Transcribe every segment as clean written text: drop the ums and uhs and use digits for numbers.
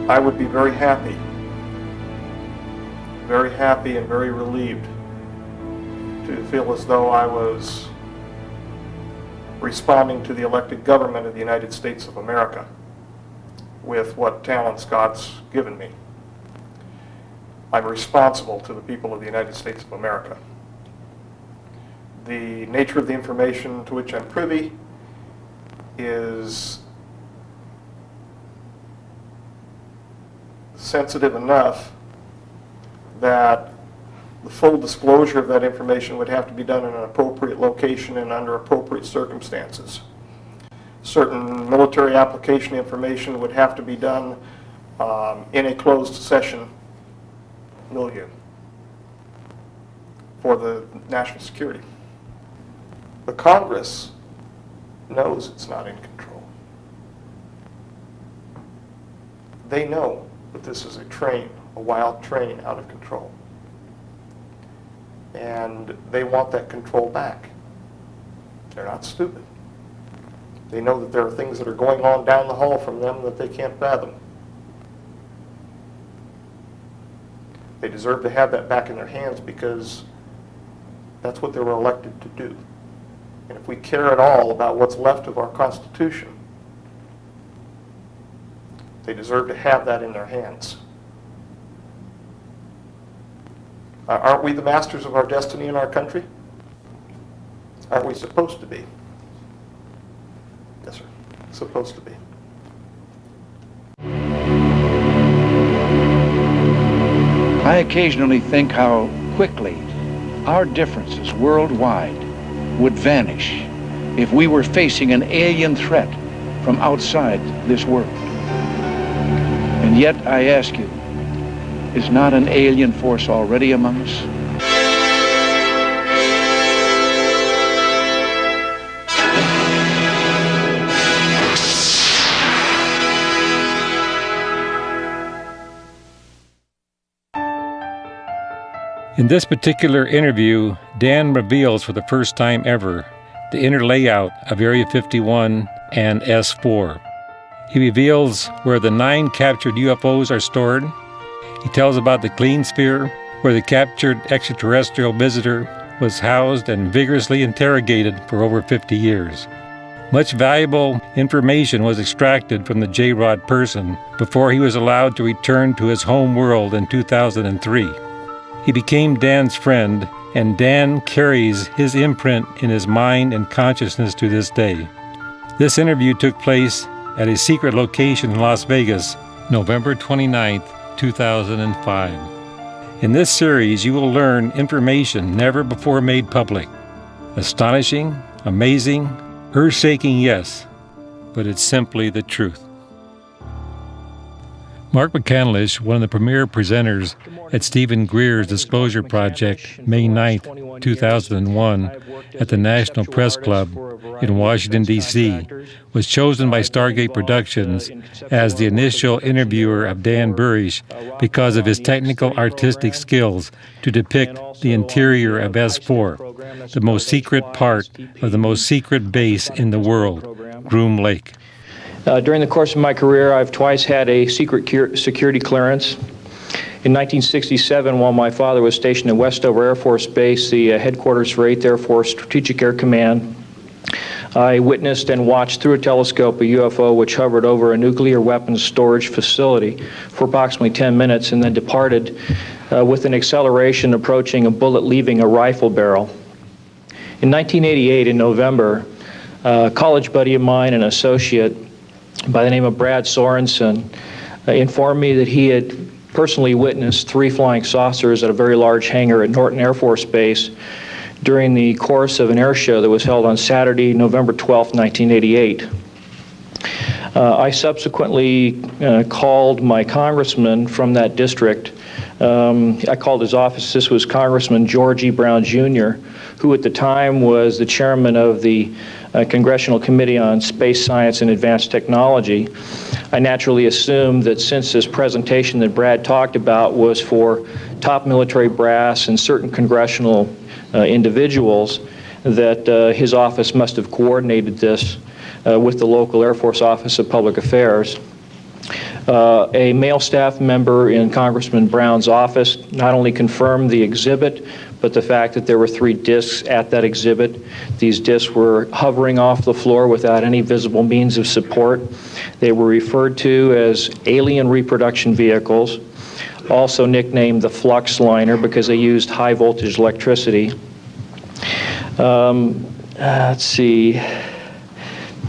I would be very happy and very relieved to feel as though I was responding to the elected government of the United States of America with what talents God's given me. I'm responsible to the people of the United States of America. The nature of the information to which I'm privy is sensitive enough that the full disclosure of that information would have to be done in an appropriate location and under appropriate circumstances. Certain military application information would have to be done in a closed session milieu for the national security. The Congress knows it's not in control. They know that this is a wild train out of control. And they want that control back. They're not stupid. They know that there are things that are going on down the hall from them that they can't fathom. They deserve to have that back in their hands because that's what they were elected to do. And if we care at all about what's left of our Constitution, they deserve to have that in their hands. Aren't we the masters of our destiny in our country? Aren't we supposed to be? Yes, sir. Supposed to be. I occasionally think how quickly our differences worldwide would vanish if we were facing an alien threat from outside this world. And yet, I ask you, is not an alien force already among us? In this particular interview, Dan reveals for the first time ever the inner layout of Area 51 and S4. He reveals where the 9 captured UFOs are stored. He tells about the clean sphere, where the captured extraterrestrial visitor was housed and vigorously interrogated for over 50 years. Much valuable information was extracted from the J-Rod person before he was allowed to return to his home world in 2003. He became Dan's friend, and Dan carries his imprint in his mind and consciousness to this day. This interview took place at a secret location in Las Vegas, November 29, 2005. In this series, you will learn information never before made public. Astonishing, amazing, earth-shaking, yes, but it's simply the truth. Mark McCandlish, one of the premier presenters at Stephen Greer's Disclosure Project, May 9, 2001, at the National Press Club in Washington, D.C., was chosen by Stargate Productions as the initial interviewer of Dan Burisch because of his technical artistic skills to depict the interior of S4, the most secret part of the most secret base in the world, Groom Lake. During the course of my career, I've twice had a secret security clearance. In 1967, while my father was stationed at Westover Air Force Base, the headquarters for 8th Air Force Strategic Air Command, I witnessed and watched through a telescope a UFO which hovered over a nuclear weapons storage facility for approximately 10 minutes and then departed with an acceleration approaching a bullet leaving a rifle barrel. In 1988, in November, a college buddy of mine, an associate by the name of Brad Sorensen, informed me that he had personally witnessed 3 flying saucers at a very large hangar at Norton Air Force Base during the course of an air show that was held on Saturday, November 12, 1988. I subsequently called my congressman from that district. I called his office. This was Congressman George E. Brown Jr., who at the time was the chairman of the Congressional Committee on Space Science and Advanced Technology. I naturally assumed that since this presentation that Brad talked about was for top military brass and certain congressional individuals, that his office must have coordinated this with the local Air Force Office of Public Affairs. A male staff member in Congressman Brown's office not only confirmed the exhibit, but the fact that there were 3 discs at that exhibit. These discs were hovering off the floor without any visible means of support. They were referred to as alien reproduction vehicles, also nicknamed the flux liner because they used high voltage electricity. Let's see.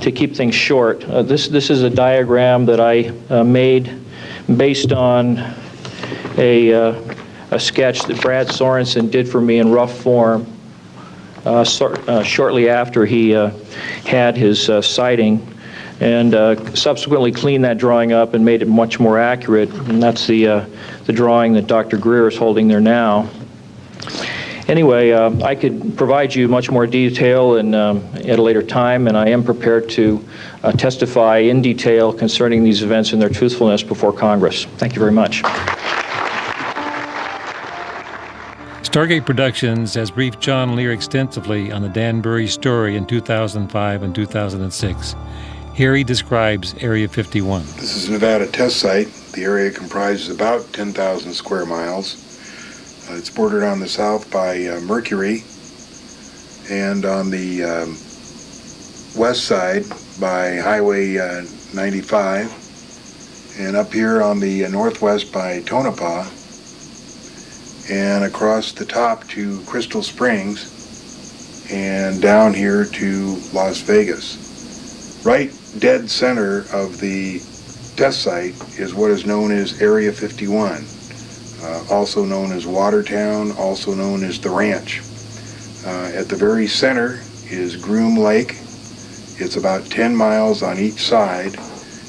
To keep things short, this is a diagram that I made based on a sketch that Brad Sorensen did for me in rough form shortly after he had his sighting, and subsequently cleaned that drawing up and made it much more accurate. And that's the drawing that Dr. Greer is holding there now. Anyway, I could provide you much more detail at a later time, and I am prepared to testify in detail concerning these events and their truthfulness before Congress. Thank you very much. Stargate Productions has briefed John Lear extensively on the Dan Burisch story in 2005 and 2006. Here he describes Area 51. This is a Nevada test site. The area comprises about 10,000 square miles. It's bordered on the south by Mercury, and on the west side by Highway 95, and up here on the northwest by Tonopah, and across the top to Crystal Springs, and down here to Las Vegas. Right dead center of the test site is what is known as Area 51. Also known as Watertown, also known as the Ranch. At the very center is Groom Lake. It's about 10 miles on each side,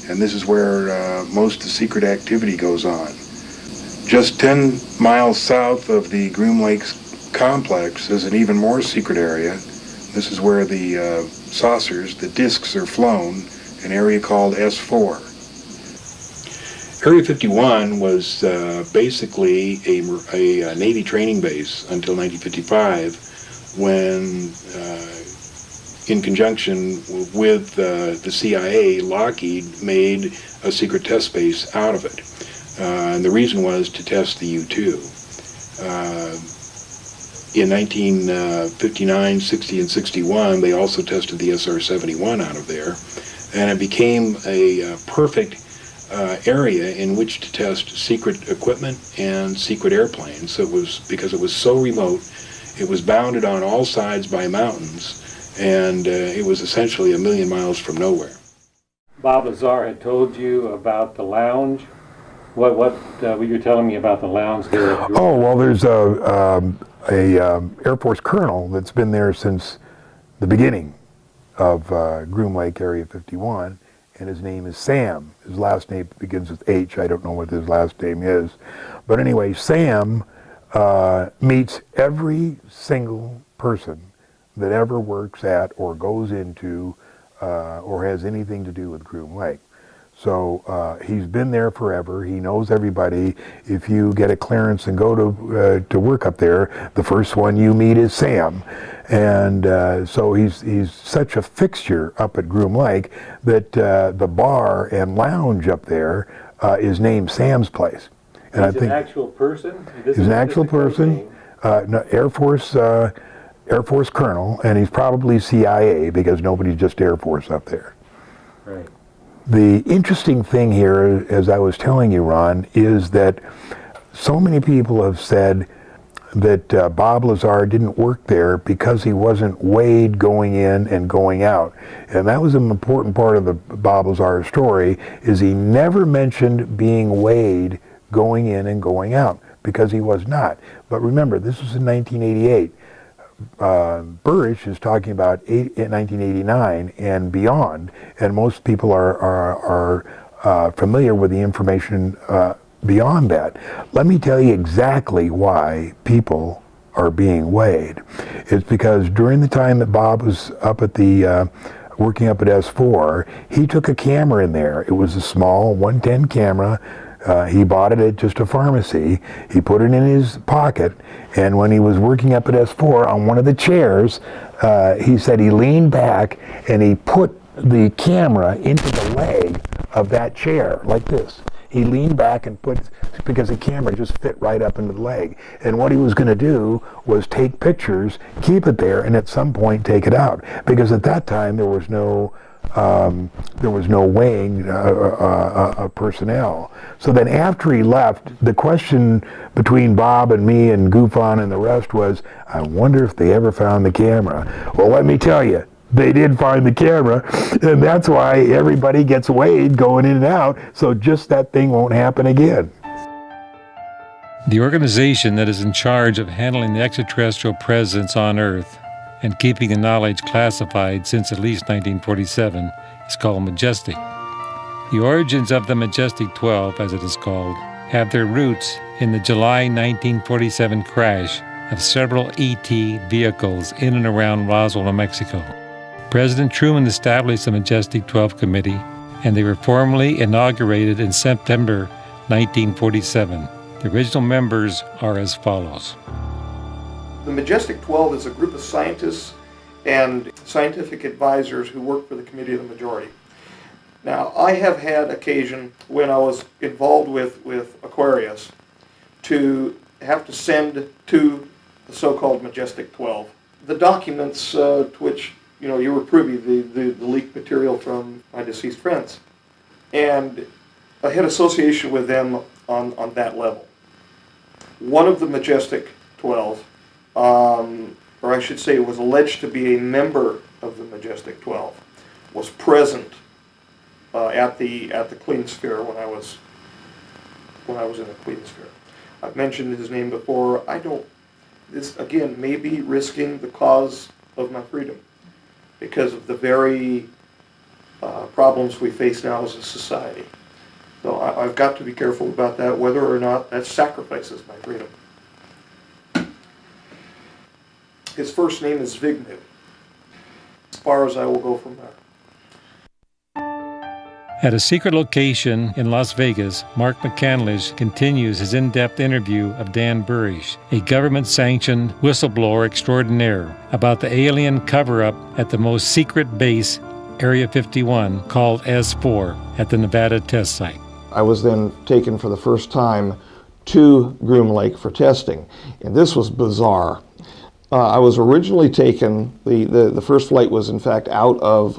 and this is where most of the secret activity goes on. Just 10 miles south of the Groom Lake complex is an even more secret area. This is where the saucers, the discs, are flown, an area called S4. Area 51 was basically a Navy training base until 1955, when, in conjunction with the CIA, Lockheed made a secret test base out of it. And the reason was to test the U-2. In 1959, 60, and 61, they also tested the SR-71 out of there, and it became a perfect area in which to test secret equipment and secret airplanes. So it was, because it was so remote, it was bounded on all sides by mountains, and it was essentially 1,000,000 miles from nowhere. Bob Lazar had told you about the lounge. What were you telling me about the lounge there? Oh, well, there's a Air Force colonel that's been there since the beginning of Groom Lake Area 51, and his name is Sam. His last name begins with H. I don't know what his last name is. But anyway, Sam meets every single person that ever works at or goes into or has anything to do with Groom Lake. So he's been there forever. He knows everybody. If you get a clearance and go to work up there, the first one you meet is Sam. And so he's such a fixture up at Groom Lake that the bar and lounge up there is named Sam's Place. And he's an actual person? He's an actual person, no, Air Force colonel, and he's probably CIA because nobody's just Air Force up there. Right. The interesting thing here, as I was telling you, Ron, is that so many people have said that Bob Lazar didn't work there because he wasn't weighed going in and going out. And that was an important part of the Bob Lazar story, is he never mentioned being weighed going in and going out, because he was not. But remember, this was in 1988. Burisch is talking about 1989 and beyond, and most people are familiar with the information beyond that. Let me tell you exactly why people are being weighed. It's because during the time that Bob was up at the working up at S4, he took a camera in there. It was a small 110 camera. He bought it at just a pharmacy. He put it in his pocket, and when he was working up at S4 on one of the chairs, he said he leaned back and he put the camera into the leg of that chair like this. he leaned back and because the camera just fit right up into the leg. And what he was going to do was take pictures, keep it there, and at some point take it out. Because at that time there was no weighing personnel. So then after he left, the question between Bob and me and Goofon and the rest was, I wonder if they ever found the camera. Well, let me tell you, they did find the camera, and that's why everybody gets weighed going in and out, so just that thing won't happen again. The organization that is in charge of handling the extraterrestrial presence on Earth and keeping the knowledge classified since at least 1947 is called Majestic. The origins of the Majestic 12, as it is called, have their roots in the July 1947 crash of several ET vehicles in and around Roswell, New Mexico. President Truman established the Majestic 12 Committee, and they were formally inaugurated in September 1947. The original members are as follows. The Majestic 12 is a group of scientists and scientific advisors who work for the Committee of the Majority. Now, I have had occasion, when I was involved with Aquarius, to have to send to the so-called Majestic 12 the documents to which you were privy, the leaked material from my deceased friends. And I had association with them on that level. One of the Majestic 12, or I should say was alleged to be a member of the Majestic 12, was present at the Clean Sphere when I was in the Clean Sphere. I've mentioned his name before. This again may be risking the cause of my freedom, because of the very problems we face now as a society. So I've got to be careful about that, whether or not that sacrifices my freedom. His first name is Vignew, as far as I will go from there. At a secret location in Las Vegas, Mark McCandlish continues his in-depth interview of Dan Burisch, a government-sanctioned whistleblower extraordinaire, about the alien cover-up at the most secret base, Area 51, called S4, at the Nevada test site. I was then taken for the first time to Groom Lake for testing, and this was bizarre. I was originally taken, the first flight was in fact out of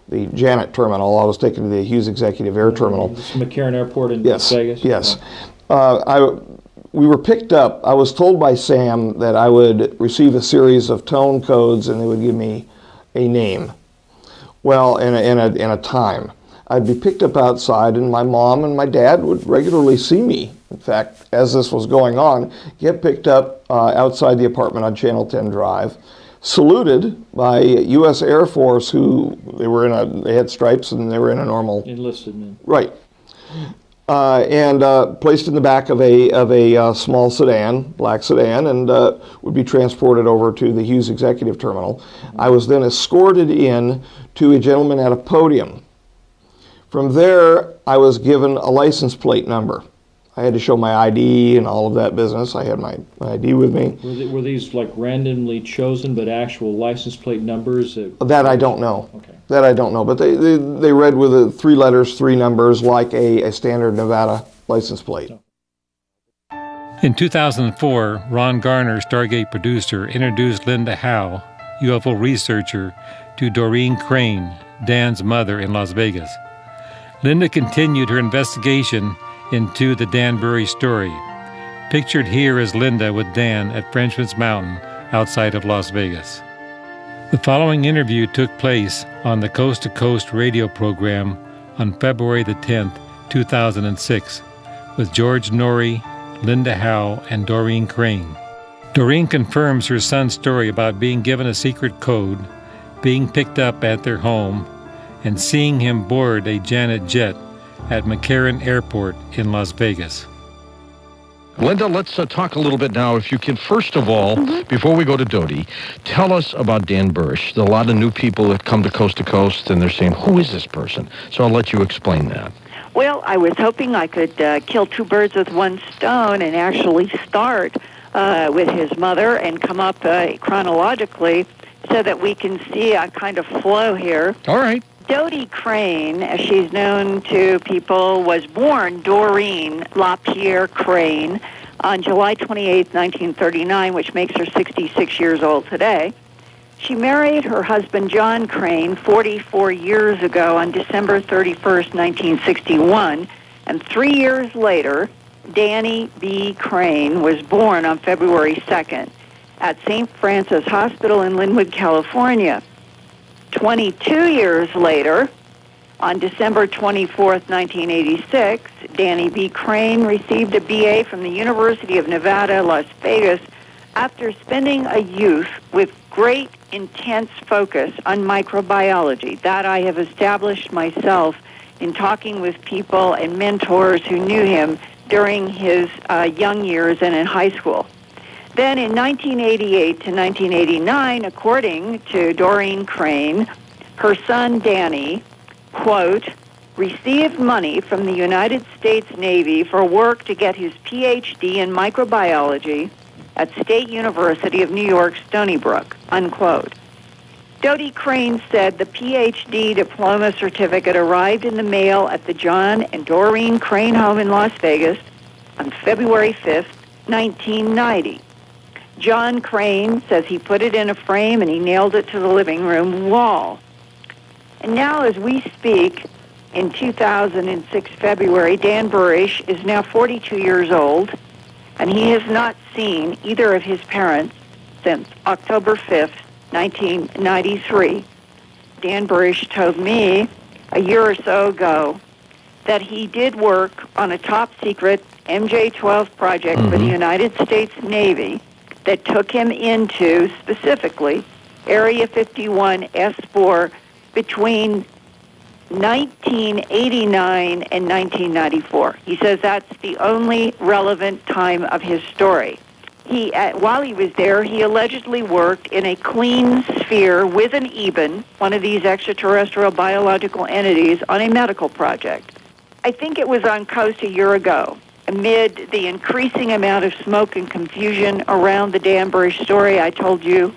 the Janet terminal. I was taken to the Hughes Executive Air Terminal. This is McCarran Airport in Las Vegas? Yes. We were picked up. I was told by Sam that I would receive a series of tone codes and they would give me a name. Well, in a time. I'd be picked up outside, and my mom and my dad would regularly see me. In fact, as this was going on, get picked up outside the apartment on Channel 10 Drive, saluted by U.S. Air Force, who they had stripes and they were in a normal enlisted men. Right, and placed in the back of a small sedan, black sedan, and would be transported over to the Hughes Executive Terminal. I was then escorted in to a gentleman at a podium. From there, I was given a license plate number. I had to show my ID and all of that business. I had my ID with me. Were these like randomly chosen, but actual license plate numbers? That I don't know. Okay. That I don't know. But they read with 3 letters, 3 numbers, like a standard Nevada license plate. In 2004, Ron Garner, Stargate producer, introduced Linda Howe, UFO researcher, to Doreen Crane, Dan's mother, in Las Vegas. Linda continued her investigation into the Dan Burisch story. Pictured here is Linda with Dan at Frenchman's Mountain outside of Las Vegas. The following interview took place on the Coast to Coast radio program on February the 10th, 2006, with George Norrie, Linda Howe, and Doreen Crane. Doreen confirms her son's story about being given a secret code, being picked up at their home, and seeing him board a Janet jet at McCarran Airport in Las Vegas. Linda, let's talk a little bit now, if you can. First of all, before we go to Dodie, tell us about Dan Burisch. There are a lot of new people that come to Coast, and they're saying, who is this person? So I'll let you explain that. Well, I was hoping I could kill 2 birds with 1 stone and actually start with his mother and come up chronologically so that we can see a kind of flow here. All right. Dodie Crane, as she's known to people, was born Doreen LaPierre Crane on July 28, 1939, which makes her 66 years old today. She married her husband, John Crane, 44 years ago on December 31st, 1961, and 3 years later, Danny B. Crane was born on February 2nd at St. Francis Hospital in Linwood, California. 22 years later, on December 24th, 1986, Danny B. Crane received a BA from the University of Nevada, Las Vegas, after spending a youth with great intense focus on microbiology. That I have established myself in talking with people and mentors who knew him during his young years and in high school. Then in 1988 to 1989, according to Doreen Crane, her son Danny, quote, received money from the United States Navy for work to get his PhD in microbiology at State University of New York, Stony Brook, unquote. Dodie Crane said the PhD diploma certificate arrived in the mail at the John and Doreen Crane home in Las Vegas on February 5th, 1990. John Crane says he put it in a frame and he nailed it to the living room wall. And now as we speak, in 2006 February, Dan Burisch is now 42 years old, and he has not seen either of his parents since October 5th, 1993. Dan Burisch told me a year or so ago that he did work on a top-secret MJ-12 project for the United States Navy that took him into, specifically, Area 51 S4 between 1989 and 1994. He says that's the only relevant time of his story. While he was there, he allegedly worked in a clean sphere with an EBIN, one of these extraterrestrial biological entities, on a medical project. I think it was on Coast a year ago. Amid the increasing amount of smoke and confusion around the Dan Burisch story, I told you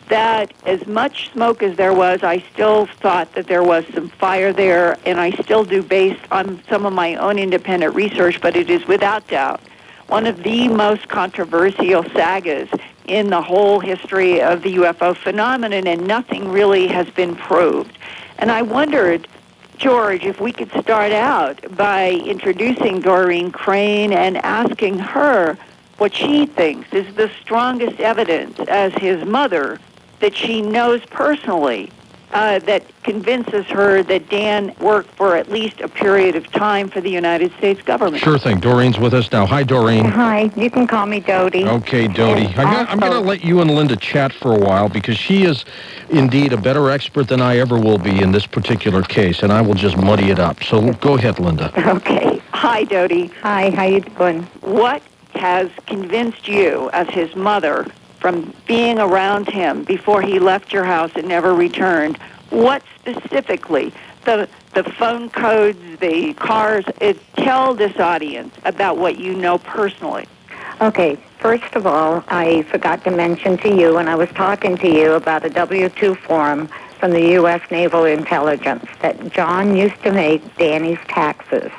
that as much smoke as there was, I still thought that there was some fire there, and I still do based on some of my own independent research, but it is without doubt one of the most controversial sagas in the whole history of the UFO phenomenon, and nothing really has been proved. And I wondered, George, if we could start out by introducing Doreen Crane and asking her what she thinks is the strongest evidence as his mother that she knows personally that convinces her that Dan worked for at least a period of time for the United States government. Sure thing. Doreen's with us now. Hi, Doreen. Hi. You can call me Dodie. Okay, Dodie. I'm going to let you and Linda chat for a while because she is indeed a better expert than I ever will be in this particular case, and I will just muddy it up. So go ahead, Linda. Okay. Hi, Dodie. Hi. How you doing? What has convinced you as his mother from being around him before he left your house and never returned? What specifically, the phone codes, the cars, tell this audience about what you know personally. Okay, first of all, I forgot to mention to you when I was talking to you about a W-2 form from the U.S. Naval Intelligence that John used to make Danny's taxes.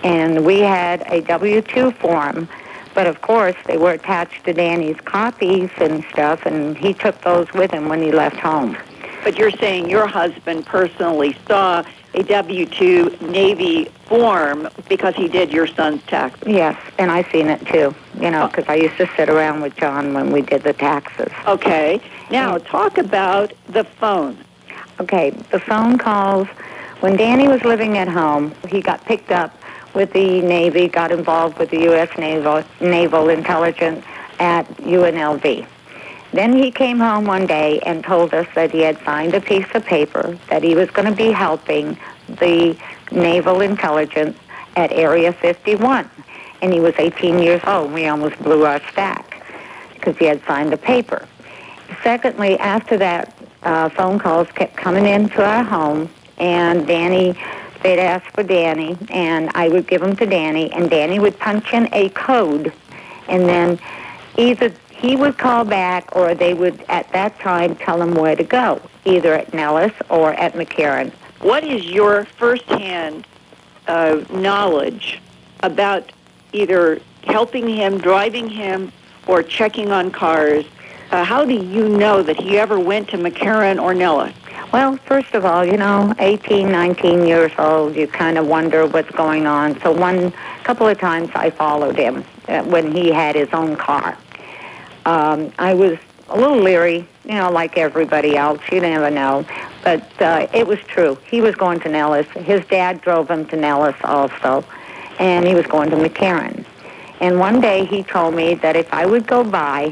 And we had a W-2 form, but of course they were attached to Danny's copies and stuff, and he took those with him when he left home. But you're saying your husband personally saw a W-2 Navy form because he did your son's taxes? Yes, and I seen it too, because I used to sit around with John when we did the taxes. Okay. Now, talk about the phone. Okay, the phone calls. When Danny was living at home, he got picked up with the Navy, got involved with the U.S. Naval Intelligence at UNLV. Then he came home one day and told us that he had signed a piece of paper that he was going to be helping the Naval Intelligence at Area 51. And he was 18 years old. We almost blew our stack because he had signed the paper. Secondly, after that, phone calls kept coming into our home, and they'd ask for Danny, and I would give them to Danny, and Danny would punch in a code, and then either he would call back or they would, at that time, tell him where to go. either at Nellis or at McCarran. What is your firsthand knowledge about either helping him, driving him, or checking on cars? How do you know that he ever went to McCarran or Nellis? Well, first of all, 18, 19 years old, you kind of wonder what's going on. So couple of times I followed him when he had his own car. I was a little leery, like everybody else. You never know. But it was true. He was going to Nellis. His dad drove him to Nellis also, and he was going to McCarran. And one day he told me that if I would go by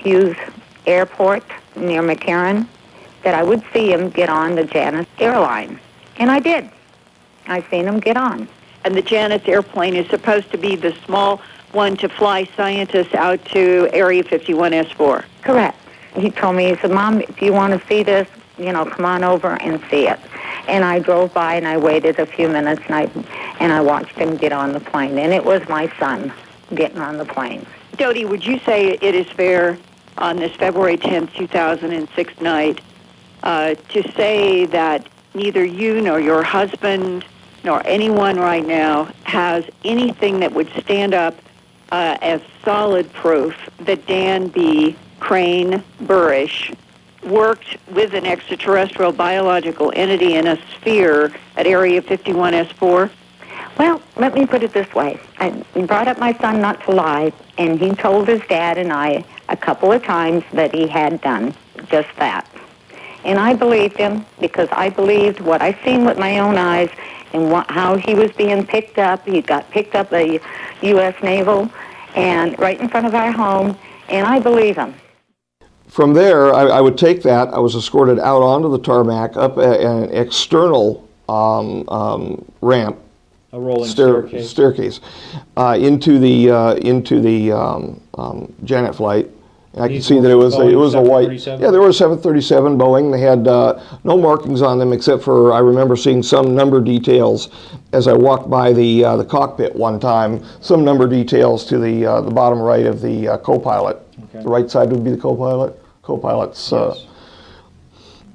Hughes Airport near McCarran, that I would see him get on the Janus airline. And I did. I seen him get on. And the Janus airplane is supposed to be the small one to fly scientists out to Area 51S4. Correct. He told me, he said, Mom, if you want to see this, come on over and see it. And I drove by and I waited a few minutes and I watched him get on the plane. And it was my son getting on the plane. Dodie, would you say it is fair on this February 10th, 2006 night to say that neither you nor your husband nor anyone right now has anything that would stand up as solid proof that Dan B. Crane Burisch worked with an extraterrestrial biological entity in a sphere at Area 51S4? Well, let me put it this way. I brought up my son not to lie, and he told his dad and I a couple of times that he had done just that. And I believed him because I believed what I seen with my own eyes and how he was being picked up. He got picked up by the U.S. Naval and right in front of our home, and I believe him. From there, I would take that. I was escorted out onto the tarmac, up an external ramp, a rolling staircase, into the Janet flight. And I could see that it was a white. Yeah, there was a 737 Boeing. They had no markings on them except for I remember seeing some number details as I walked by the cockpit one time. Some number details to the bottom right of the co-pilot. Okay. The right side would be the co-pilot's. Yes.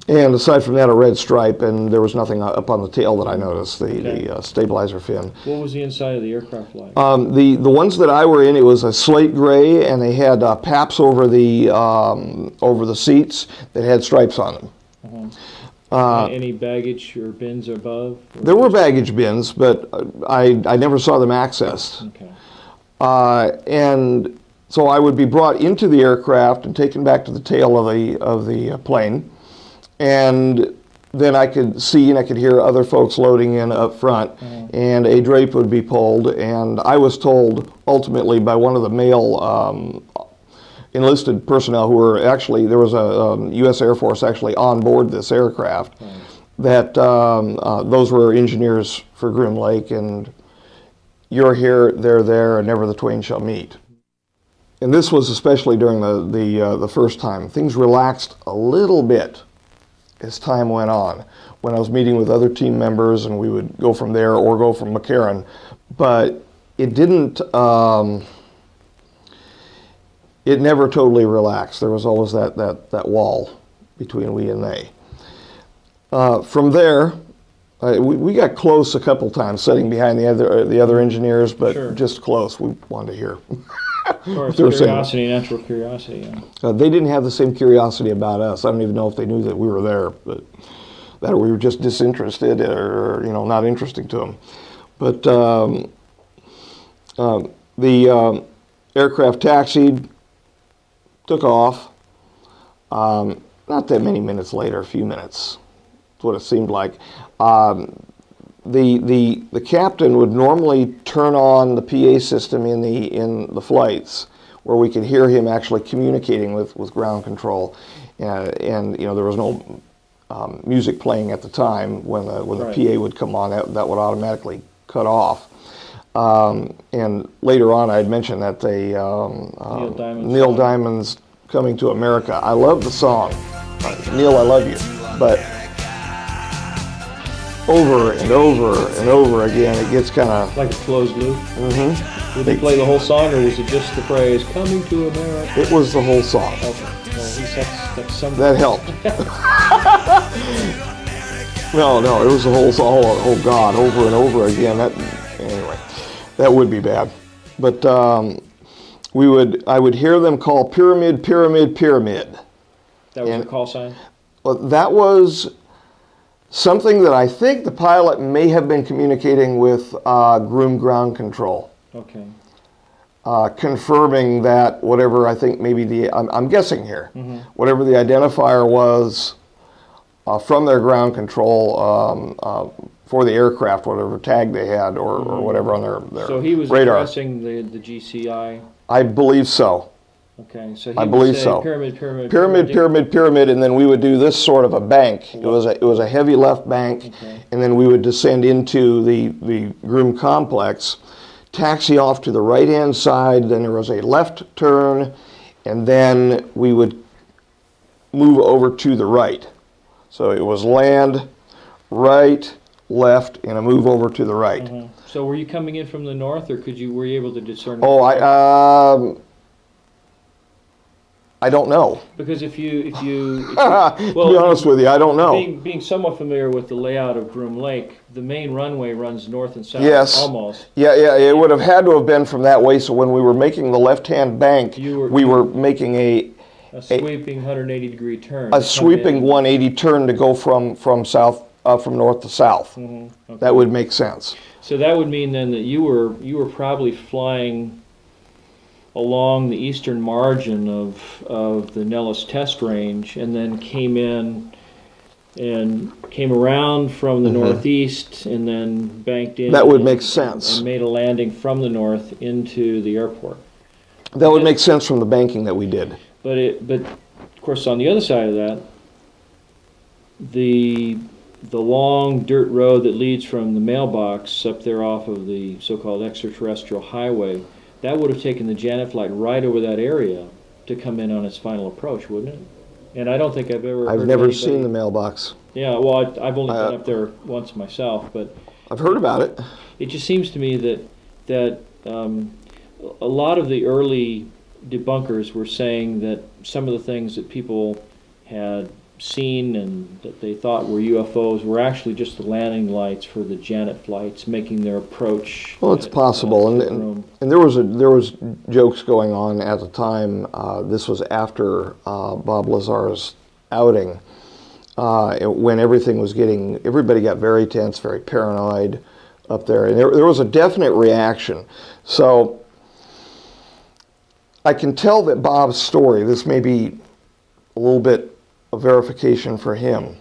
And aside from that, a red stripe, and there was nothing up on the tail that I noticed, the stabilizer fin. What was the inside of the aircraft like? The ones that I were in, it was a slate gray, and they had paps over the seats that had stripes on them. Uh-huh. Any baggage or bins above? There were baggage bins, but I never saw them accessed. Okay. And so I would be brought into the aircraft and taken back to the tail of the plane. And then I could see and I could hear other folks loading in up front, and a drape would be pulled, and I was told ultimately by one of the male enlisted personnel who were actually, there was a U.S. Air Force actually on board this aircraft, that those were engineers for Groom Lake, and you're here, they're there, and never the twain shall meet. And this was especially during the first time. Things relaxed a little bit as time went on, when I was meeting with other team members and we would go from there or go from McCarran, but it didn't, it never totally relaxed. There was always that wall between we and they. From there, we got close a couple times, sitting behind the other engineers, but sure. Just close. We wanted to hear. Curiosity, natural curiosity. Yeah. They didn't have the same curiosity about us. I don't even know if they knew that we were there, but that we were just disinterested or not interesting to them. But the aircraft taxied, took off. Not that many minutes later, a few minutes. That's what it seemed like. The captain would normally turn on the PA system in the flights, where we could hear him actually communicating with ground control, and there was no music playing at the time when the PA would come on. That would automatically cut off. And later on, I had mentioned that Neil Diamond's "Coming to America." I love the song, Neil, I love you, but over and over and over again, it gets kind of like a closed loop. Mm-hmm. Would they play the whole song, or was it just the phrase "Coming to America"? It was the whole song. Okay. Well, at least that's something. That helped. No, it was the whole, oh God, over and over again. Anyway, that would be bad. But I would hear them call pyramid, pyramid, pyramid. That was your call sign? Well, that was something that I think the pilot may have been communicating with Groom Ground Control. Okay. Confirming that whatever, I think maybe I'm guessing here, whatever the identifier was from their ground control for the aircraft, whatever tag they had or whatever on their So he was radar. addressing the GCI? I believe so. Okay, so he I would believe say so. pyramid, pyramid, Pyramid, pyramid, pyramid, and then we would do this sort of a bank. It was a heavy left bank, and then we would descend into the Groom complex, taxi off to the right-hand side, then there was a left turn, and then we would move over to the right. So it was land, right, left, and a move over to the right. So were you coming in from the north, or were you able to discern? Oh, I don't know. Because if you to be honest with you, I don't know. Being somewhat familiar with the layout of Groom Lake, the main runway runs north and south. Yes. Almost. Yeah, it would have had to have been from that way. So when we were making the left-hand bank, we were making a sweeping 180-degree turn. A sweeping 180 turn to go from north to south. Okay. That would make sense. So that would mean then that you were probably flying along the eastern margin of the Nellis test range, and then came around from the northeast, and then banked in. That would make sense. And made a landing from the north into the airport. That would make sense from the banking that we did. But of course, on the other side of that, the long dirt road that leads from the mailbox up there off of the so-called extraterrestrial highway, that would have taken the Janet flight right over that area to come in on its final approach, wouldn't it? And I don't think I've never seen the mailbox. Yeah, well, I've only been up there once myself, but I've heard about it. It just seems to me that a lot of the early debunkers were saying that some of the things that people had seen and that they thought were UFOs were actually just the landing lights for the Janet flights making their approach. Well, it's possible, and there was jokes going on at the time. This was after Bob Lazar's outing, when everybody got very tense, very paranoid up there, and there was a definite reaction. So I can tell that Bob's story, this may be a little bit of verification for him.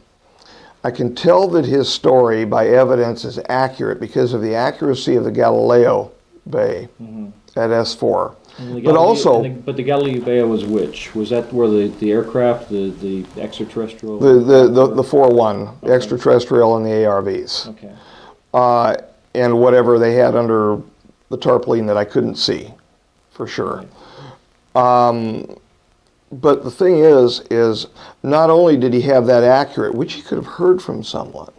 I can tell that his story by evidence is accurate because of the accuracy of the Galileo Bay at S4. But the Galileo Bay was which? Was that where the aircraft, the extraterrestrial? The 4-1, the extraterrestrial and the ARVs. Okay. And whatever they had under the tarpaulin that I couldn't see, for sure. But the thing is not only did he have that accurate, which he could have heard from someone,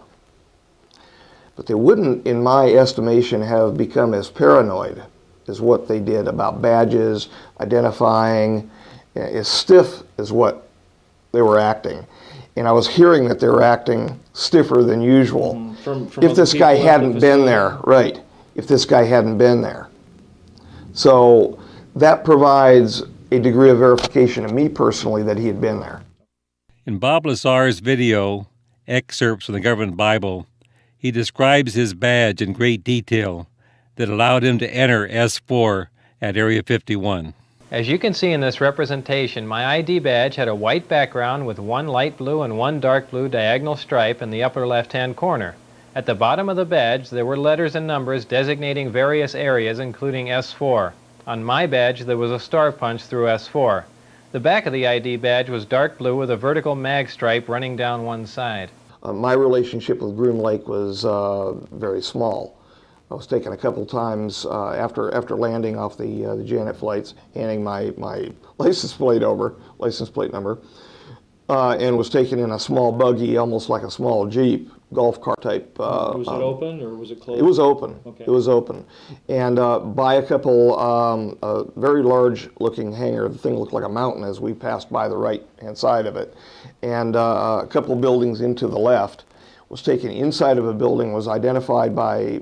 but they wouldn't, in my estimation, have become as paranoid as what they did about badges, identifying, as stiff as what they were acting. And I was hearing that they were acting stiffer than usual. From if this guy hadn't been there, right, if this guy hadn't been there. So that provides a degree of verification to me personally that he had been there. In Bob Lazar's video, excerpts from the government Bible, he describes his badge in great detail that allowed him to enter S4 at Area 51. As you can see in this representation, my ID badge had a white background with one light blue and one dark blue diagonal stripe in the upper left-hand corner. At the bottom of the badge, there were letters and numbers designating various areas, including S4. On my badge, there was a star punch through S4. The back of the ID badge was dark blue with a vertical mag stripe running down one side. My relationship with Groom Lake was very small. I was taken a couple times after landing off the Janet flights, handing my license plate number, and was taken in a small buggy, almost like a small Jeep, golf cart type. Was it open or was it closed? It was open. Okay. It was open. And by a couple, very large looking hangar, the thing looked like a mountain as we passed by the right hand side of it. And a couple buildings into the left, was taken inside of a building, was identified by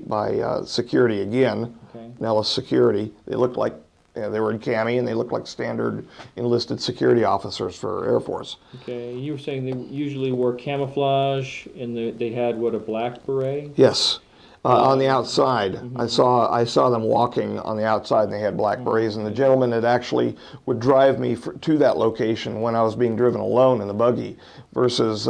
security again, okay. Nellis Security. They looked like, they were in cami and they looked like standard enlisted security officers for Air Force. Okay, you were saying they usually wore camouflage and they had, what, a black beret? Yes. On the outside, Mm-hmm. I saw them walking on the outside, and they had black berets. And the gentleman that actually would drive me to that location when I was being driven alone in the buggy, versus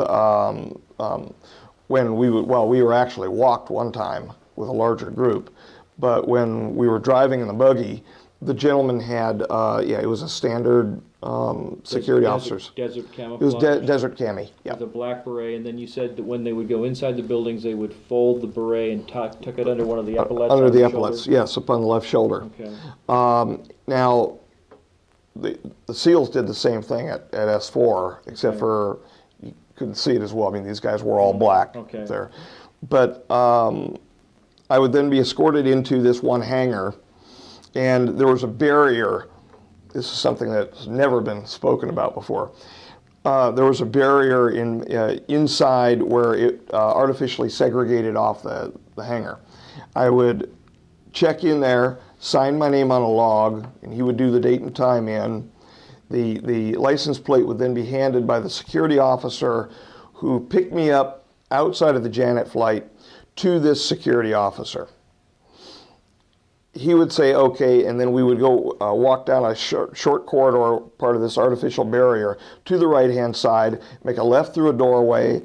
when we were actually walked one time with a larger group, but when we were driving in the buggy, the gentleman had it was a standard security officers. Desert camouflage? It was desert cami, yeah. With a black beret, and then you said that when they would go inside the buildings, they would fold the beret and tuck it under one of the epaulets. Under the shoulder? epaulets, yes, upon the left shoulder. Okay. Now, the SEALs did the same thing at S4, except for you couldn't see it as well. I mean, these guys were all black there. But I would then be escorted into this one hangar, and there was a barrier. This is something that's never been spoken about before. There was a barrier inside where it artificially segregated off the hangar. I would check in there, sign my name on a log, and he would do the date and time in. The license plate would then be handed by the security officer who picked me up outside of the Janet flight to this security officer. He would say, okay, and then we would go walk down a short corridor, part of this artificial barrier, to the right-hand side, make a left through a doorway,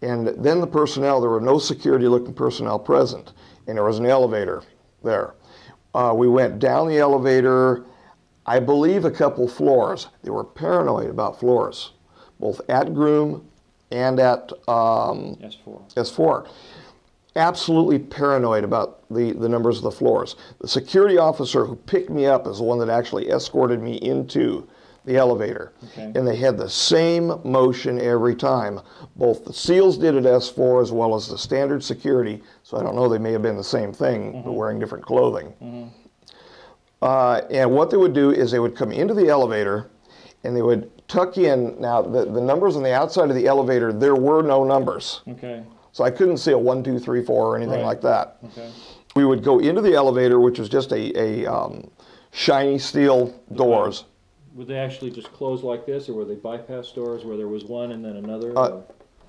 and then the personnel, there were no security-looking personnel present, and there was an elevator there. We went down the elevator, I believe a couple floors. They were paranoid about floors, both at Groom and at S4. Absolutely paranoid about the numbers of the floors. The security officer who picked me up is the one that actually escorted me into the elevator. Okay. And they had the same motion every time. Both the SEALs did at S4 as well as the standard security, so I don't know, they may have been the same thing, but wearing different clothing. And what they would do is they would come into the elevator and they would tuck in. Now, the numbers on the outside of the elevator, there were no numbers. Okay. So I couldn't see a 1, 2, 3, 4 or anything like that. Okay. We would go into the elevator, which was just a shiny steel doors. Would they actually just close like this, or were they bypass doors where there was one and then another?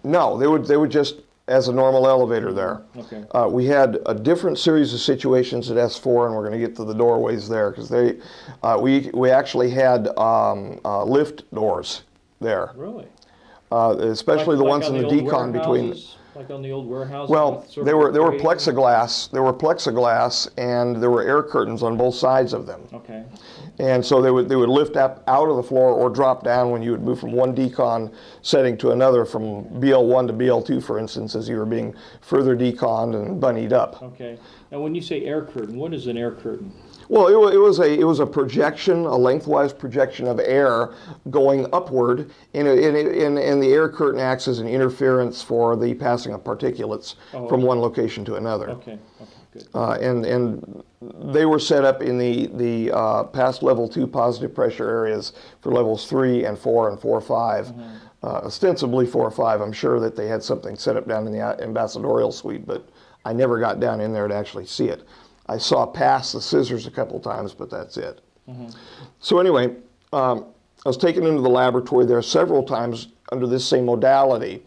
No, they would just, as a normal elevator there. Okay. We had a different series of situations at S4, and we're going to get to the doorways there, because we actually had lift doors there. Really? Especially the ones in the decon between. Like on the old warehouse? Well, there were plexiglass. There were plexiglass, and there were air curtains on both sides of them. Okay. And so they would lift up out of the floor or drop down when you would move from one decon setting to another, from BL1 to BL2, for instance, as you were being further deconned and bunnied up. Okay. Now, when you say air curtain, what is an air curtain? Well, it was a projection, a lengthwise projection of air going upward, and the air curtain acts as an interference for the passing of particulates from one location to another. Okay. Okay. Good. And they were set up in the past level 2 positive pressure areas for levels 3 and 4 and 4, 5. Ostensibly 4, 5. I'm sure that they had something set up down in the ambassadorial suite, but I never got down in there to actually see it. I saw past the scissors a couple times, but that's it. So anyway, I was taken into the laboratory there several times under this same modality,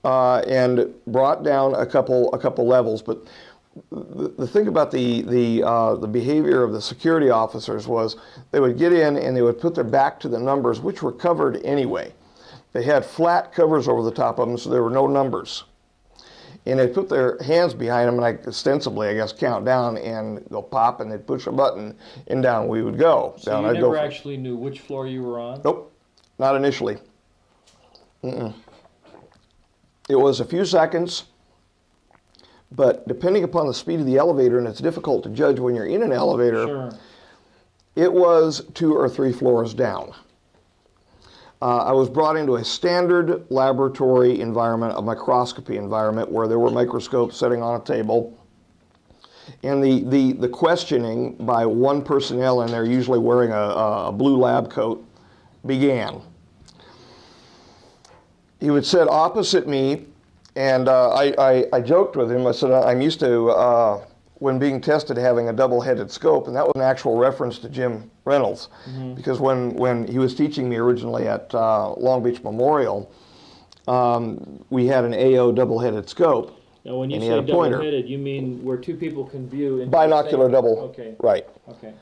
and brought down a couple levels. But the thing about the behavior of the security officers was they would get in and they would put their back to the numbers, which were covered anyway. They had flat covers over the top of them, so there were no numbers. And they'd put their hands behind them, and ostensibly, I guess, count down and go pop, and they'd push a button, and down we would go. So you never actually knew which floor you were on? Nope, not initially. It was a few seconds, but depending upon the speed of the elevator, and it's difficult to judge when you're in an elevator, it was 2 or 3 floors down. I was brought into a standard laboratory environment, a microscopy environment, where there were microscopes sitting on a table. And the questioning by one personnel in there, usually wearing a blue lab coat, began. He would sit opposite me, and I joked with him. I said, I'm used to, when being tested, having a double-headed scope, and that was an actual reference to Jim Reynolds, because when he was teaching me originally at Long Beach Memorial, we had an AO double-headed scope. Now, when you and he say had a pointer. double-headed, you mean where two people can view into Binocular the same... double, Okay. right. Okay.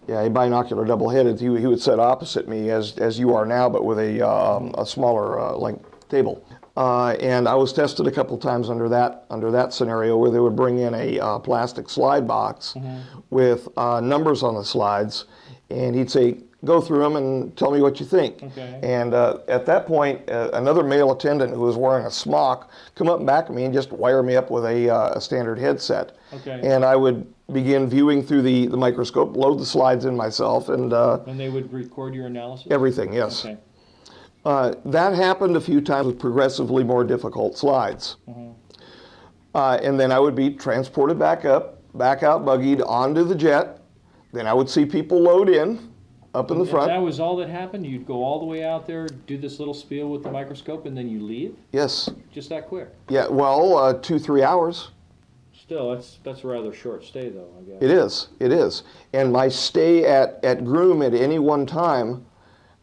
Yeah, a binocular double-headed. He would sit opposite me as you are now, but with a smaller length table. And I was tested a couple times under that scenario, where they would bring in a plastic slide box with numbers on the slides, and he'd say, go through them and tell me what you think. Okay. And at that point, another male attendant who was wearing a smock come up back at me and just wire me up with a standard headset. Okay. And I would begin viewing through the microscope, load the slides in myself, and And they would record your analysis? everything, yes. Okay. That happened a few times with progressively more difficult slides. And then I would be transported back out buggied onto the jet. Then I would see people load in up in the front. And that was all that happened? You'd go all the way out there, do this little spiel with the microscope, and then you leave? Yes. Just that quick? Yeah, well, 2-3 hours. Still, that's a rather short stay, though, I guess. It is, it is. And my stay at Groom at any one time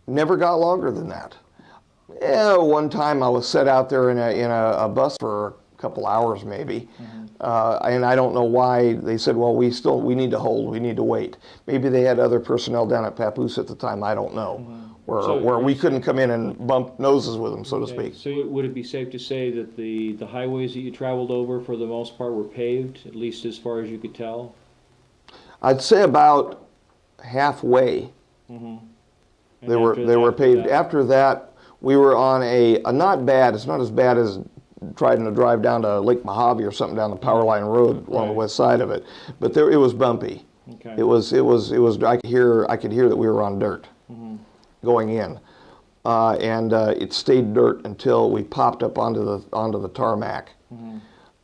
never got longer than that. Yeah, one time I was set out there in a bus for a couple hours maybe, and I don't know why they said, well, we need to hold, we need to wait. Maybe they had other personnel down at Papoose at the time, I don't know, where we couldn't come in and bump noses with them, so to speak. So would it be safe to say that the highways that you traveled over, for the most part, were paved, at least as far as you could tell? I'd say about halfway. They were paved. After that, we were on it's not as bad as trying to drive down to Lake Mojave or something down the Power Line Road along the west side of it, but it was bumpy. Okay. It was. I could hear that we were on dirt going in, and it stayed dirt until we popped up onto the tarmac,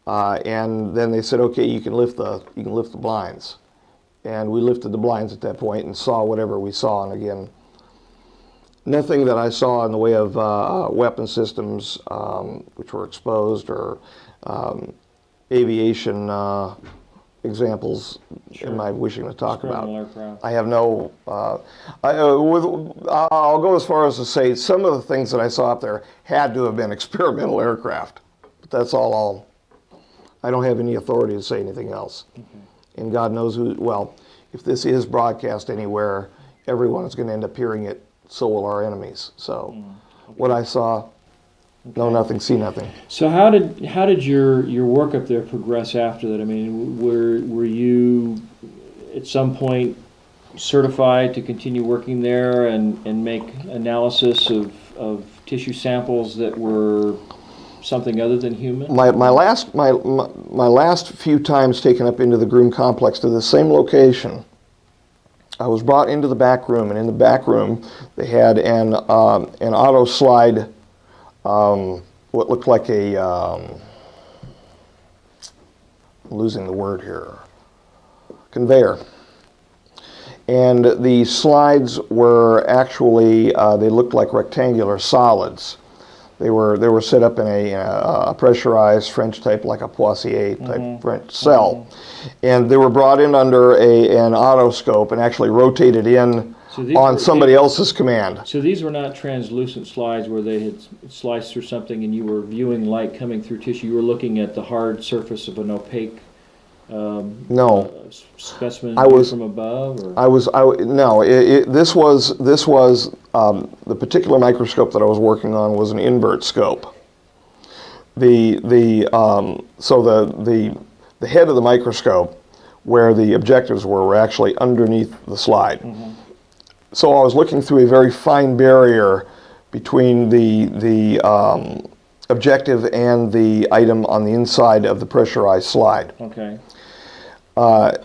and then they said, okay, you can lift the blinds, and we lifted the blinds at that point and saw whatever we saw, and again, nothing that I saw in the way of weapon systems which were exposed, or aviation examples am I wishing to talk about. Aircraft. I have no, I'll go as far as to say some of the things that I saw up there had to have been experimental aircraft. But that's all I don't have any authority to say anything else. And God knows if this is broadcast anywhere, everyone is going to end up hearing it. So will our enemies. So, what I saw, know nothing, see nothing. So how did your work up there progress after that? I mean, were you at some point certified to continue working there and make analysis of tissue samples that were something other than human? My last few times taken up into the Groom complex to the same location, I was brought into the back room, and in the back room they had an auto slide, what looked like I'm losing the word here, conveyor. And the slides were actually, they looked like rectangular solids. They were set up in a pressurized French type, like a Poissier type French cell. And they were brought in under an otoscope and actually rotated in on somebody else's command. So these were not translucent slides where they had sliced through something and you were viewing light coming through tissue. You were looking at the hard surface of an opaque specimen from above? Or? This was the particular microscope that I was working on was an invert scope. The head of the microscope, where the objectives were actually underneath the slide. So I was looking through a very fine barrier between the objective and the item on the inside of the pressurized slide. Okay.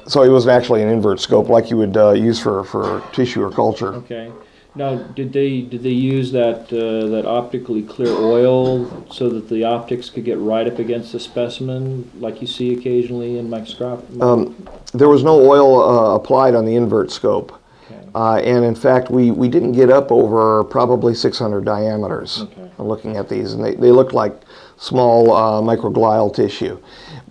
So it was actually an invert scope, like you would use for tissue or culture. Okay. Now, did they use that optically clear oil so that the optics could get right up against the specimen, like you see occasionally in microscopy? There was no oil applied on the invert scope. Okay. And in fact, we didn't get up over probably 600 diameters. Okay. Looking at these, and they looked like small microglial tissue,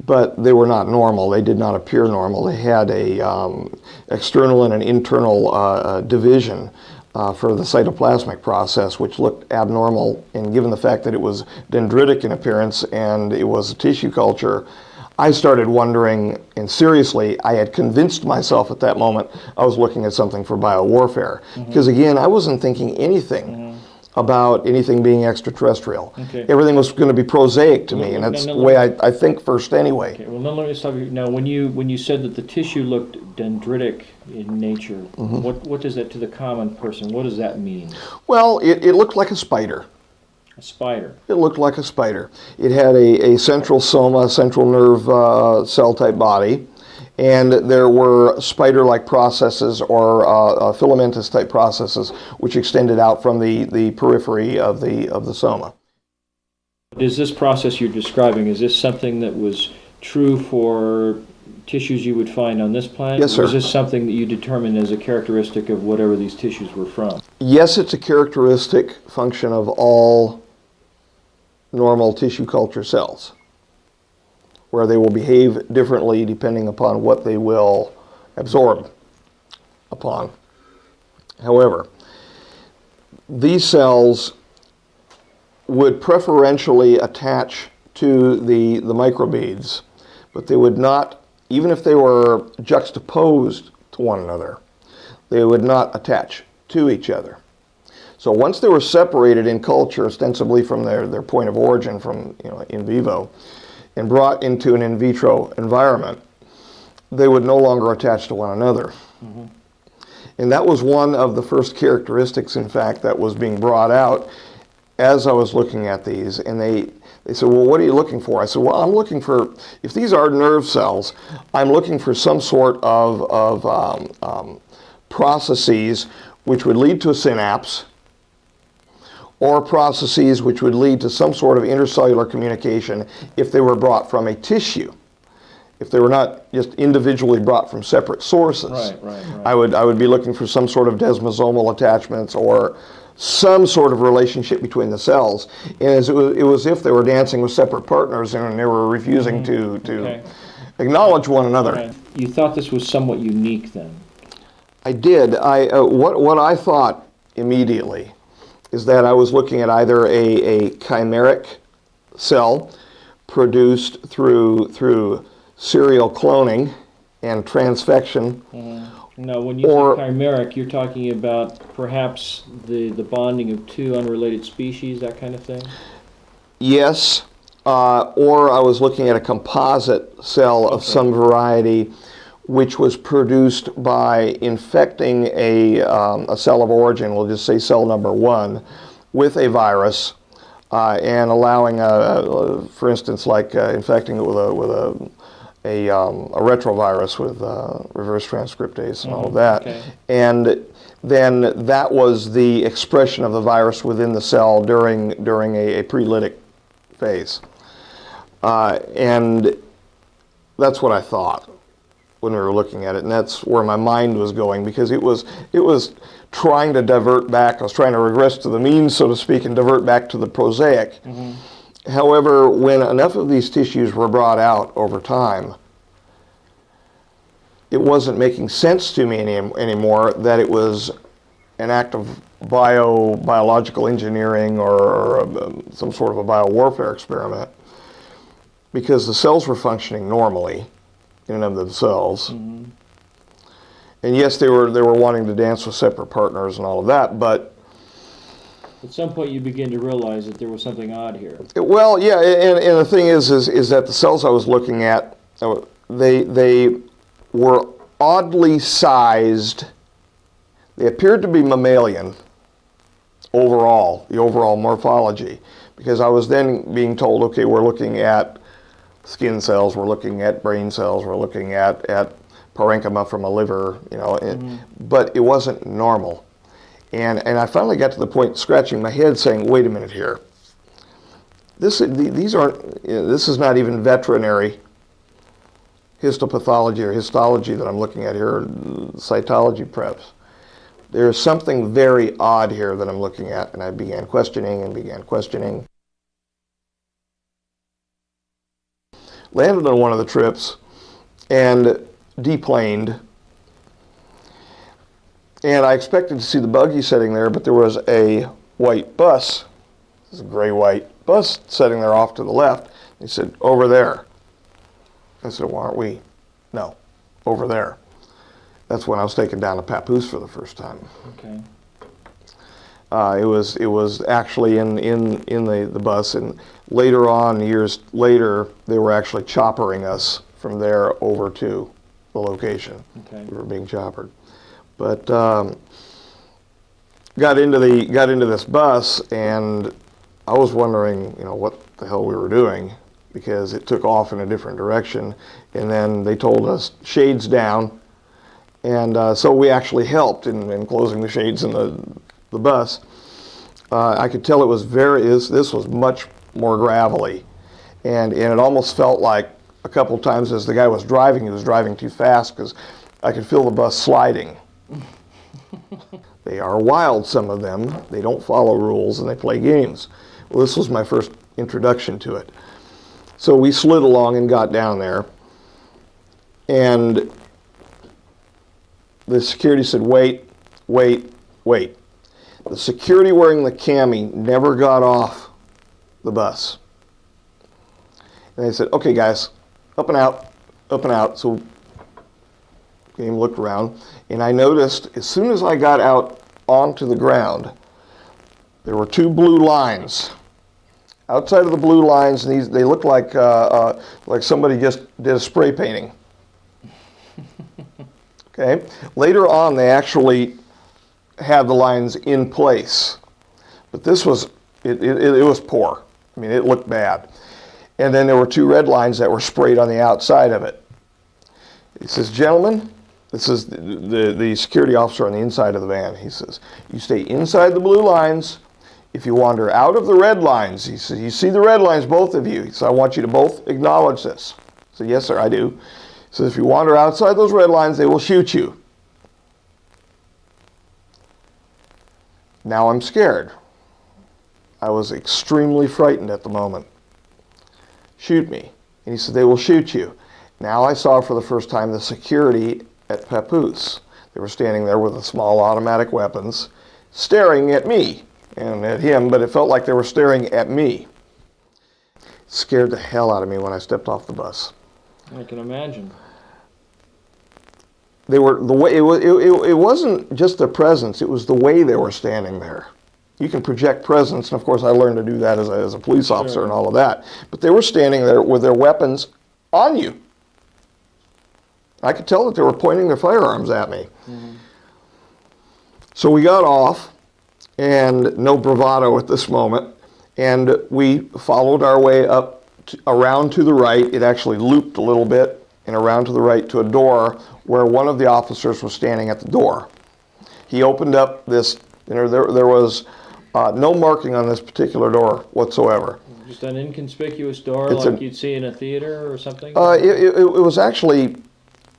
but they were not normal. They did not appear normal. They had a external and an internal division for the cytoplasmic process, which looked abnormal, and given the fact that it was dendritic in appearance and it was a tissue culture, I started wondering, and seriously, I had convinced myself at that moment I was looking at something for biowarfare. Because again, I wasn't thinking anything about anything being extraterrestrial. Okay. Everything was going to be prosaic to me, and that's the way I think first anyway. Okay. Well, now let me stop you. Now, when you said that the tissue looked dendritic in nature, what does that, to the common person, what does that mean? Well, it looked like a spider. A spider? It looked like a spider. It had a central soma, central nerve cell-type body, and there were spider-like processes or filamentous-type processes which extended out from the periphery of the soma. Is this process you're describing, is this something that was true for tissues you would find on this planet? Yes, sir. Or is this something that you determined as a characteristic of whatever these tissues were from? Yes, it's a characteristic function of all normal tissue culture cells, where they will behave differently depending upon what they will absorb upon. However, these cells would preferentially attach to the microbeads, but they would not, even if they were juxtaposed to one another, they would not attach to each other. So once they were separated in culture, ostensibly from their point of origin, from in vivo, and brought into an in vitro environment, they would no longer attach to one another. And that was one of the first characteristics, in fact, that was being brought out as I was looking at these. And they said, well, what are you looking for? I said, well, I'm looking for, if these are nerve cells, I'm looking for some sort of processes which would lead to a synapse, or processes which would lead to some sort of intercellular communication if they were brought from a tissue, if they were not just individually brought from separate sources. Right. I would be looking for some sort of desmosomal attachments or some sort of relationship between the cells. And it was if they were dancing with separate partners and they were refusing to acknowledge one another. Okay. You thought this was somewhat unique then? I did. What I thought immediately is that I was looking at either a chimeric cell produced through serial cloning and transfection. Now, when you say chimeric, you're talking about perhaps the bonding of two unrelated species, that kind of thing? Yes, or I was looking at a composite cell of some variety which was produced by infecting a cell of origin, we'll just say cell number 1, with a virus and allowing, for instance, like infecting it with a retrovirus with reverse transcriptase and all of that. Okay. And then that was the expression of the virus within the cell during a pre-lytic phase. And that's what I thought when we were looking at it, and that's where my mind was going, because it was trying to divert back. I was trying to regress to the mean, so to speak, and divert back to the prosaic. However, when enough of these tissues were brought out over time, it wasn't making sense to me anymore that it was an act of biological engineering or some sort of a biowarfare experiment, because the cells were functioning normally in and of themselves. And yes, they were wanting to dance with separate partners and all of that, but at some point you begin to realize that there was something odd here. Well, yeah, and the thing is that the cells I was looking at, they were oddly sized. They appeared to be mammalian overall, the overall morphology, because I was then being told, okay, we're looking at skin cells, we're looking at brain cells, we're looking at parenchyma from a liver, but it wasn't normal. And I finally got to the point scratching my head saying, wait a minute here. This is not even veterinary histopathology or histology that I'm looking at here, or cytology preps. There's something very odd here that I'm looking at, and I began questioning and began questioning. Landed on one of the trips and deplaned. And I expected to see the buggy sitting there, but there was a white bus. This is a gray-white bus sitting there off to the left. He said, over there. I said, well, aren't we? No, over there. That's when I was taken down to Papoose for the first time. Okay. It was actually in the bus, and later on, years later, they were actually choppering us from there over to the location. Okay. We were being choppered. But got into this bus, and I was wondering, you know, what the hell we were doing, because it took off in a different direction. And then they told us shades down, and so we actually helped in closing the shades in the bus. I could tell it was this was much more gravelly, and it almost felt like a couple of times as the guy was driving, he was driving too fast, because I could feel the bus sliding. They are wild, some of them. They don't follow rules, and they play games. Well, this was my first introduction to it. So we slid along and got down there, and the security said, wait, wait, wait. The security wearing the cami never got off the bus. And they said, okay, guys, up and out, up and out. So we looked around, and I noticed as soon as I got out onto the ground, there were two blue lines. Outside of the blue lines, they looked like somebody just did a spray painting. Okay. Later on, they actually had the lines in place, but this was it was poor. I mean, it looked bad. And then there were two red lines that were sprayed on the outside of it. He says, gentlemen, this is the security officer on the inside of the van. He says, you stay inside the blue lines. If you wander out of the red lines, he says, you see the red lines, both of you. He said, I want you to both acknowledge this. I said, yes, sir, I do. He says, if you wander outside those red lines, they will shoot you. Now I'm scared. I was extremely frightened at the moment. Shoot me. And he said, they will shoot you. Now I saw for the first time the security at Papoose. They were standing there with the small automatic weapons, staring at me and at him, but it felt like they were staring at me. It scared the hell out of me when I stepped off the bus. I can imagine. They were the way it wasn't just their presence; it was the way they were standing there. You can project presence, and of course, I learned to do that as a police officer and all of that. But they were standing there with their weapons on you. I could tell that they were pointing their firearms at me. Mm-hmm. So we got off, and no bravado at this moment, and we followed our way up around to the right. It actually looped a little bit and around to the right to a door where one of the officers was standing at the door. He opened up this, there was no marking on this particular door whatsoever. Just an inconspicuous door you'd see in a theater or something? It was actually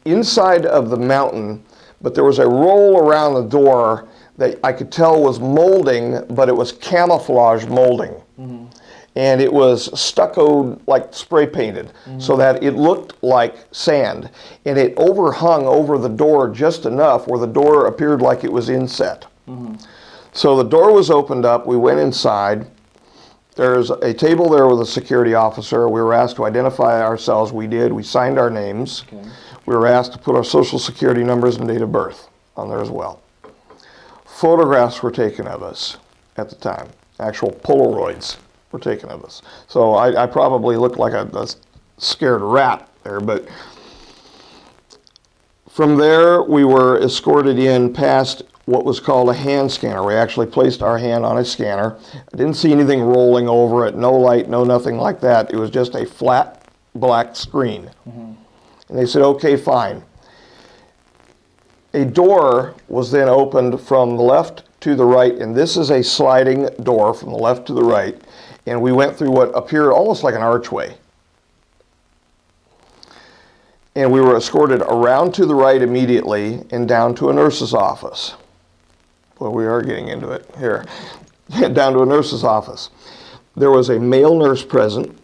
inside of the mountain, but there was a roll around the door that I could tell was molding, but it was camouflage molding. Mm-hmm. And it was stuccoed, like spray painted, mm-hmm. so that it looked like sand. And it overhung over the door just enough where the door appeared like it was inset. Mm-hmm. So the door was opened up, we went inside. There's a table there with a security officer. We were asked to identify ourselves. We did. We signed our names. Okay. We were asked to put our social security numbers and date of birth on there as well. Photographs were taken of us at the time. Actual Polaroids were taken of us. So I probably looked like a scared rat there, but from there we were escorted in past what was called a hand scanner. We actually placed our hand on a scanner. I didn't see anything rolling over it, no light, no nothing like that. It was just a flat black screen. Mm-hmm. And they said, okay, fine. A door was then opened from the left to the right, and this is a sliding door from the left to the right, and we went through what appeared almost like an archway. And we were escorted around to the right immediately and down to a nurse's office. Well, we are getting into it here. Down to a nurse's office. There was a male nurse present.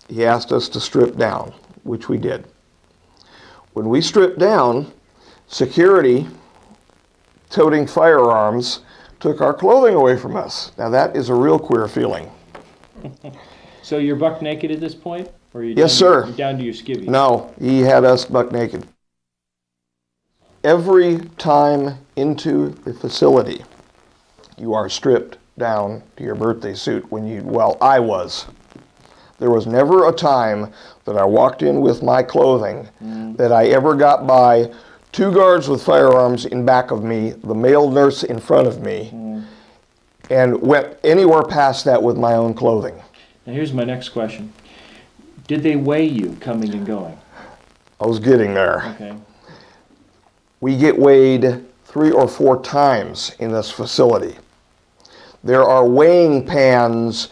He asked us to strip down, which we did. When we stripped down, security, toting firearms, took our clothing away from us. Now that is a real queer feeling. So you're buck naked at this point? Or are you Yes, sir. You're down to your skivvies? No, he had us buck naked. Every time into the facility, you are stripped down to your birthday suit when you, well, I was. There was never a time that I walked in with my clothing that I ever got by 2 guards with firearms in back of me, the male nurse in front of me, and went anywhere past that with my own clothing. Now here's my next question. Did they weigh you coming and going? I was getting there. Okay. We get weighed 3 or 4 times in this facility. There are weighing pans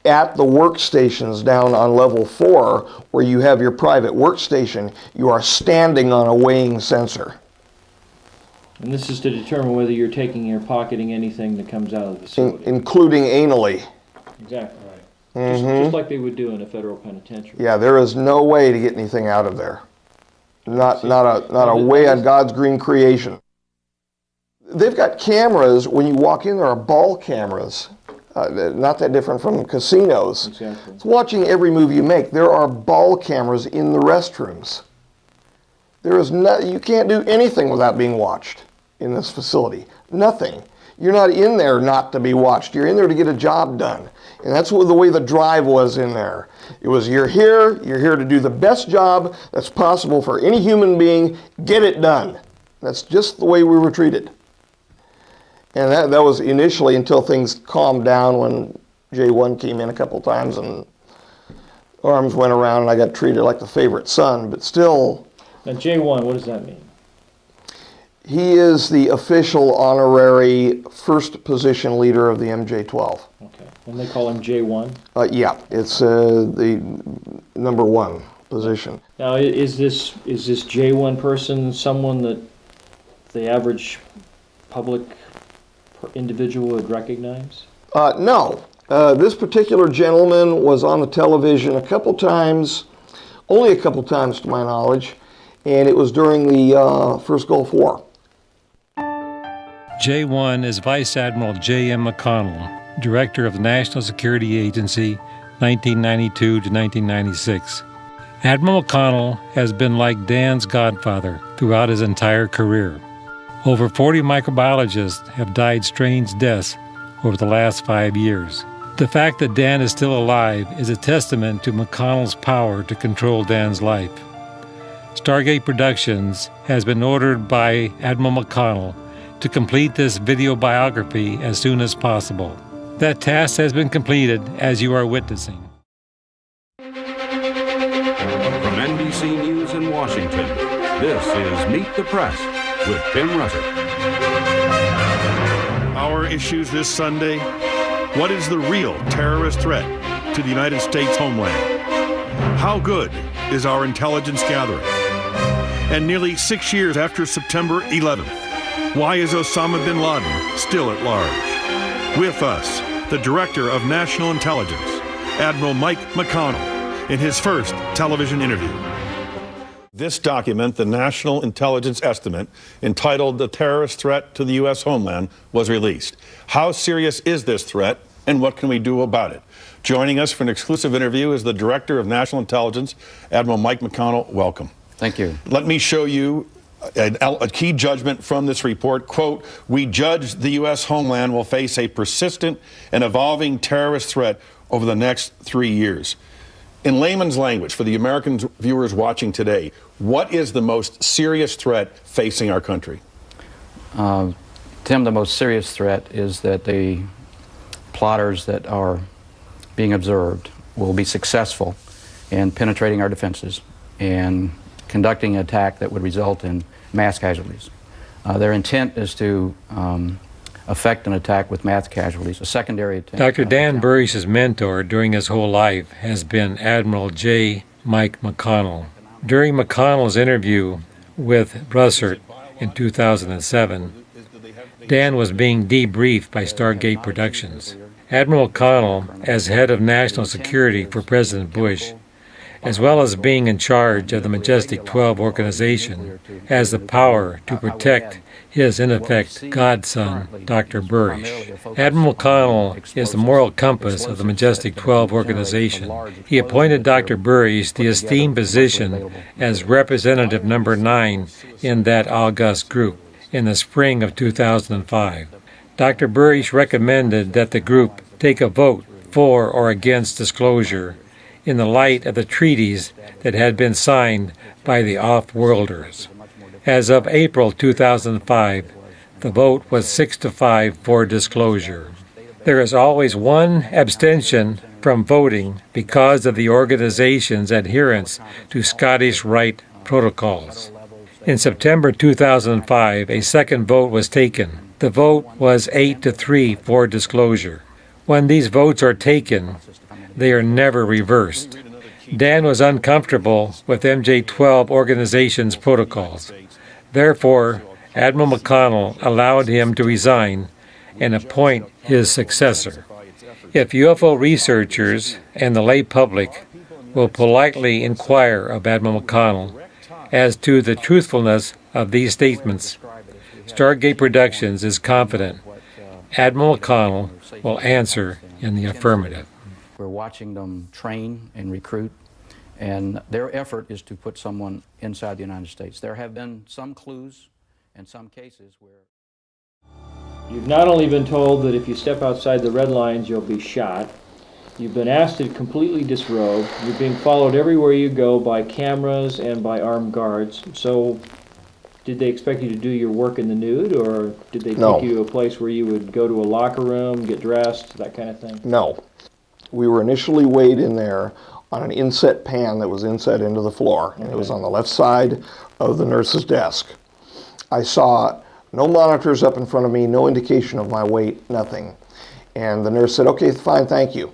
at the workstations down on level 4 where you have your private workstation. You are standing on a weighing sensor. And this is to determine whether you're taking or pocketing anything that comes out of the facility. Including anally. Exactly right. Just like they would do in a federal penitentiary. Yeah, there is no way to get anything out of there. Not a way on God's green creation. They've got cameras. When you walk in, there are ball cameras. Not that different from casinos. Exactly. It's watching every move you make. There are ball cameras in the restrooms. There is you can't do anything without being watched in this facility. Nothing. You're not in there not to be watched. You're in there to get a job done. And that's what the way the drive was in there. It was, you're here to do the best job that's possible for any human being, get it done. That's just the way we were treated. And that was initially until things calmed down when J1 came in a couple times and arms went around and I got treated like the favorite son, but still. Now J1, what does that mean? He is the official honorary first position leader of the MJ-12. Okay, and they call him J1? Yeah, it's the #1 position. Now, is this J1 person someone that the average public individual would recognize? No. This particular gentleman was on the television a couple times, only a couple times to my knowledge, and it was during the first Gulf War. J1 is Vice Admiral J.M. McConnell, Director of the National Security Agency, 1992 to 1996. Admiral McConnell has been like Dan's godfather throughout his entire career. Over 40 microbiologists have died strange deaths over the last 5 years. The fact that Dan is still alive is a testament to McConnell's power to control Dan's life. Stargate Productions has been ordered by Admiral McConnell to complete this video biography as soon as possible. That task has been completed as you are witnessing. From NBC News in Washington, this is Meet the Press with Tim Russert. Our issues this Sunday: what is the real terrorist threat to the United States homeland? How good is our intelligence gathering? And nearly 6 years after September 11th, why is Osama bin Laden still at large? With us, the Director of National Intelligence, Admiral Mike McConnell, in his first television interview. This document, the National Intelligence Estimate, entitled The Terrorist Threat to the U.S. Homeland, was released. How serious is this threat, and what can we do about it? Joining us for an exclusive interview is the Director of National Intelligence, Admiral Mike McConnell. Welcome. Thank you. Let me show you a key judgment from this report. Quote, we judge the U.S. homeland will face a persistent and evolving terrorist threat over the next 3 years. In layman's language, for the American viewers watching today, what is the most serious threat facing our country? Tim, the most serious threat is that the plotters that are being observed will be successful in penetrating our defenses and conducting an attack that would result in mass casualties. Their intent is to effect an attack with mass casualties. A secondary attack. Dr. Dan Burisch's mentor during his whole life has been Admiral J. Mike McConnell. During McConnell's interview with Russert in 2007, Dan was being debriefed by Stargate Productions. Admiral McConnell, as head of national security for President Bush, as well as being in charge of the Majestic 12 organization, has the power to protect his, in effect, godson, Dr. Burisch. Admiral McConnell is the moral compass of the Majestic 12 organization. He appointed Dr. Burisch the esteemed position as representative number 9 in that august group in the spring of 2005. Dr. Burisch recommended that the group take a vote for or against disclosure in the light of the treaties that had been signed by the off-worlders. As of April 2005, the vote was 6-5 for disclosure. There is always one abstention from voting because of the organization's adherence to Scottish Rite protocols. In September 2005, a second vote was taken. The vote was 8-3 for disclosure. When these votes are taken, they are never reversed. Dan was uncomfortable with MJ-12 organization's protocols. Therefore, Admiral McConnell allowed him to resign and appoint his successor. If UFO researchers and the lay public will politely inquire of Admiral McConnell as to the truthfulness of these statements, Stargate Productions is confident Admiral McConnell will answer in the affirmative. We're watching them train and recruit, and their effort is to put someone inside the United States. There have been some clues and some cases where... You've not only been told that if you step outside the red lines, you'll be shot. You've been asked to completely disrobe. You're being followed everywhere you go by cameras and by armed guards. So, did they expect you to do your work in the nude, or did they take you to a place where you would go to a locker room, get dressed, that kind of thing? No. We were initially weighed in there on an inset pan that was inset into the floor, and it was on the left side of the nurse's desk. I saw no monitors up in front of me, no indication of my weight, nothing. And the nurse said, "Okay, fine, thank you."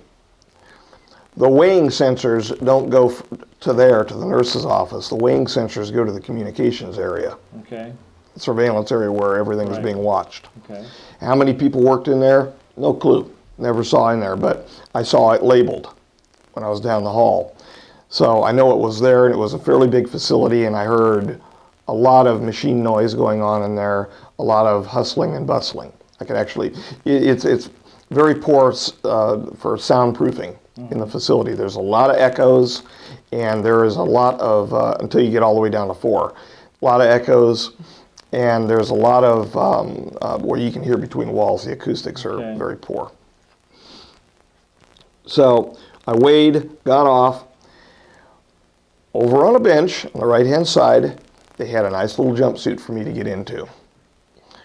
The weighing sensors don't go to the nurse's office. The weighing sensors go to the communications area. Okay. The surveillance area where everything was being watched. Okay. How many people worked in there? No clue. Never saw in there, but I saw it labeled when I was down the hall. So I know it was there, and it was a fairly big facility, and I heard a lot of machine noise going on in there, a lot of hustling and bustling. I could actually, it's very poor for soundproofing in the facility. There's a lot of echoes, and there is a lot of, until you get all the way down to 4, a lot of echoes, and there's a lot of where you can hear between walls. The acoustics are very poor. So I weighed, got off. Over on a bench on the right-hand side, they had a nice little jumpsuit for me to get into.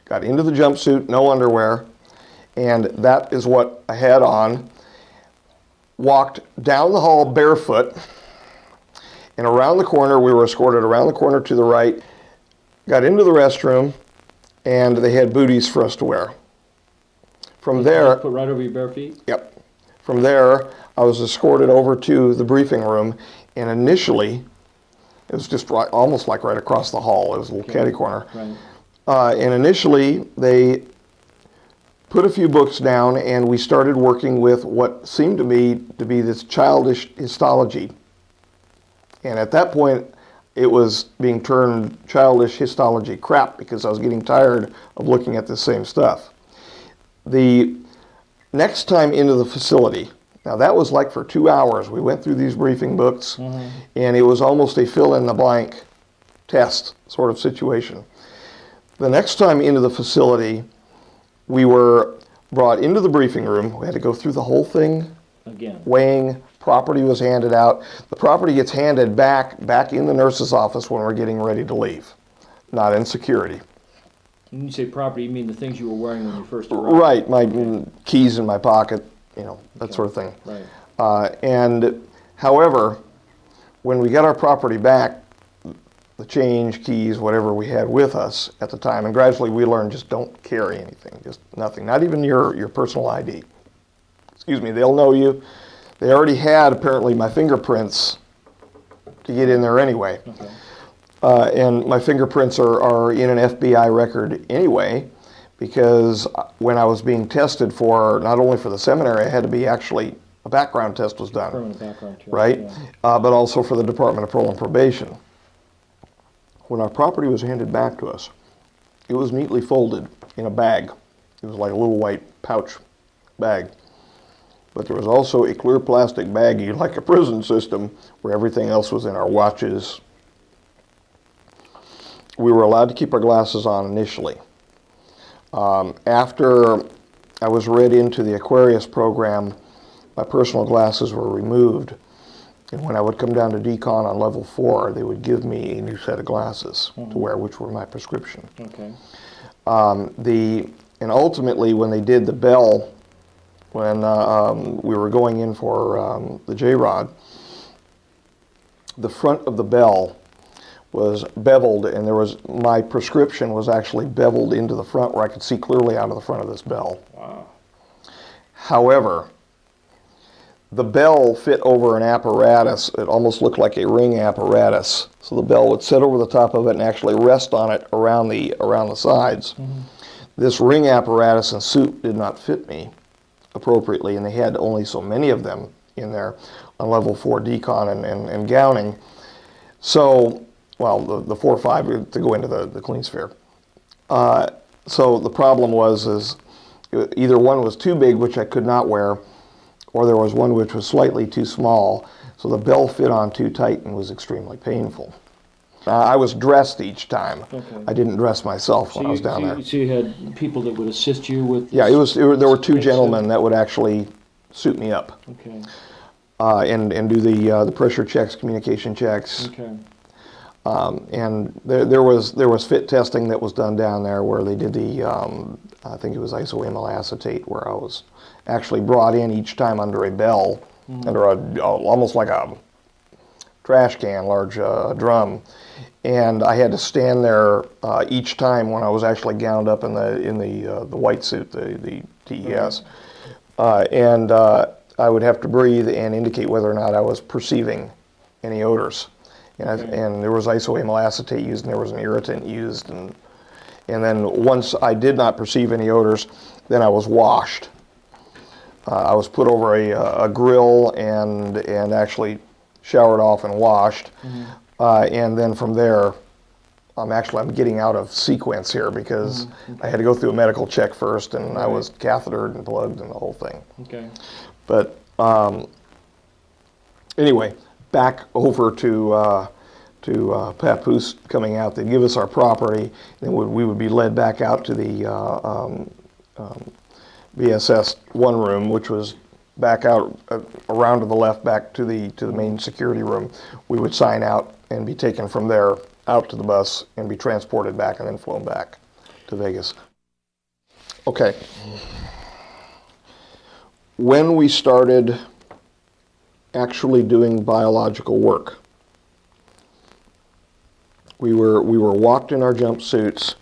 Got into the jumpsuit, no underwear, and that is what I had on. Walked down the hall barefoot, and around the corner, we were escorted around the corner to the right, got into the restroom, and they had booties for us to wear. From there... Put right over your bare feet? Yep. From there, I was escorted over to the briefing room, and initially, it was just right, almost like right across the hall. It was a little catty corner. Right. And initially, they put a few books down, and we started working with what seemed to me to be this childish histology. And at that point, it was being termed childish histology crap because I was getting tired of looking at the same stuff. The next time into the facility, now that was like for 2 hours. We went through these briefing books, and it was almost a fill-in-the-blank test sort of situation. The next time into the facility, we were brought into the briefing room. We had to go through the whole thing again. Weighing, property was handed out. The property gets handed back in the nurse's office when we're getting ready to leave, not in security. When you say property, you mean the things you were wearing when you first arrived? Right, my keys in my pocket, you know, that sort of thing. Right. And however, when we got our property back, the change, keys, whatever we had with us at the time. And gradually we learned just don't carry anything, just nothing, not even your personal ID. Excuse me, they'll know you. They already had apparently my fingerprints to get in there anyway. Okay. And my fingerprints are in an FBI record anyway, because when I was being tested for, not only for the seminary, I had to be actually, a background test was done. Permanent background check. Right? Yeah. But also for the Department of Parole and Probation. When our property was handed back to us, it was neatly folded in a bag. It was like a little white pouch bag. But there was also a clear plastic baggie, like a prison system, where everything else was in our watches. We were allowed to keep our glasses on initially. After I was read into the Aquarius program, my personal glasses were removed. And when I would come down to decon on level 4, they would give me a new set of glasses to wear, which were my prescription. Okay. And ultimately, when they did the bell, when we were going in for the J-Rod, the front of the bell was beveled, and my prescription was actually beveled into the front where I could see clearly out of the front of this bell. Wow. However, the bell fit over an apparatus. It almost looked like a ring apparatus. So the bell would sit over the top of it and actually rest on it around the sides. Mm-hmm. This ring apparatus and suit did not fit me appropriately, and they had only so many of them in there on level 4 decon and gowning. So, well, the 4 or 5 to go into the clean sphere. So the problem was either one was too big, which I could not wear, or there was one which was slightly too small, so the bell fit on too tight and was extremely painful. I was dressed each time. Okay. I didn't dress myself when I was down there. So you had people that would assist you with this? Yeah, there were 2 gentlemen that would actually suit me up. Okay. And do the pressure checks, communication checks. Okay. And there was fit testing that was done down there where they did the I think it was isoamyl acetate, where I was actually brought in each time under a bell, under almost like a trash can, large drum, and I had to stand there each time when I was actually gowned up in the white suit, the TES, and I would have to breathe and indicate whether or not I was perceiving any odors. And there was isoamyl acetate used, and there was an irritant used, and then once I did not perceive any odors, then I was washed. I was put over a grill and actually showered off and washed, and then from there, I'm getting out of sequence here because I had to go through a medical check first, and I was cathetered and plugged and the whole thing. Okay. But anyway, back over to Papoose coming out. They'd give us our property, and we would be led back out to the BSS 1 room, which was back out around to the left, back to the main security room. We would sign out and be taken from there out to the bus and be transported back and then flown back to Vegas. Okay. When we started actually doing biological work, we were walked in our jumpsuits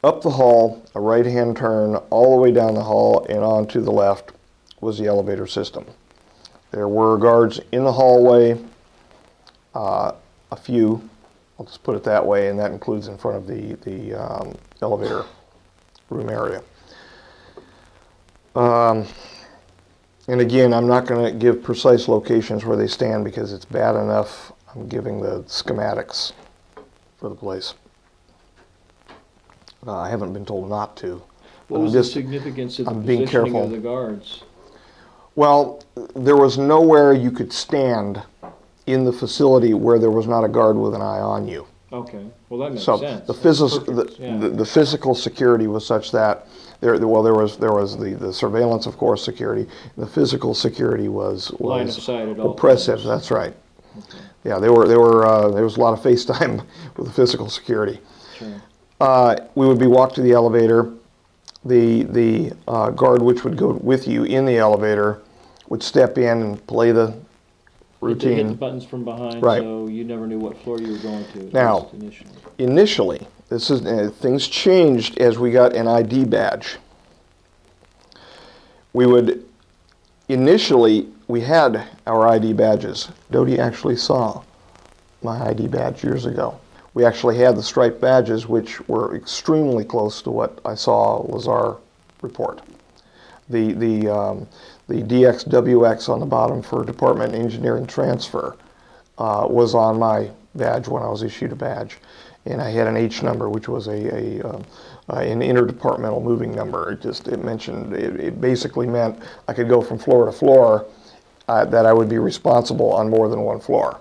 up the hall, a right-hand turn, all the way down the hall, and on to the left was the elevator system. There were guards in the hallway, a few, I'll just put it that way, and that includes in front of the elevator room area. And again, I'm not going to give precise locations where they stand because it's bad enough. I'm giving the schematics for the place. I haven't been told not to. What was the significance of the positioning of the guards? Well, there was nowhere you could stand in the facility where there was not a guard with an eye on you. Okay, well that makes sense. The physical security was such that there was the surveillance, of course, security. The physical security was line of sight at all oppressive. times. That's right. Okay. Yeah, there was a lot of FaceTime with the physical security. Sure. We would be walked to the elevator. The guard which would go with you in the elevator would step in and play the routine. Hit the buttons from behind, Right. so you never knew what floor you were going to. Now, initially, this is things changed as we got an ID badge. Initially, we had our ID badges. Dodie actually saw my ID badge years ago. We actually had the striped badges, which were extremely close to what I saw was our report. The DXWX on the bottom for Department Engineering Transfer was on my badge when I was issued a badge. And I had an H number, which was an interdepartmental moving number. It basically meant I could go from floor to floor, that I would be responsible on more than one floor.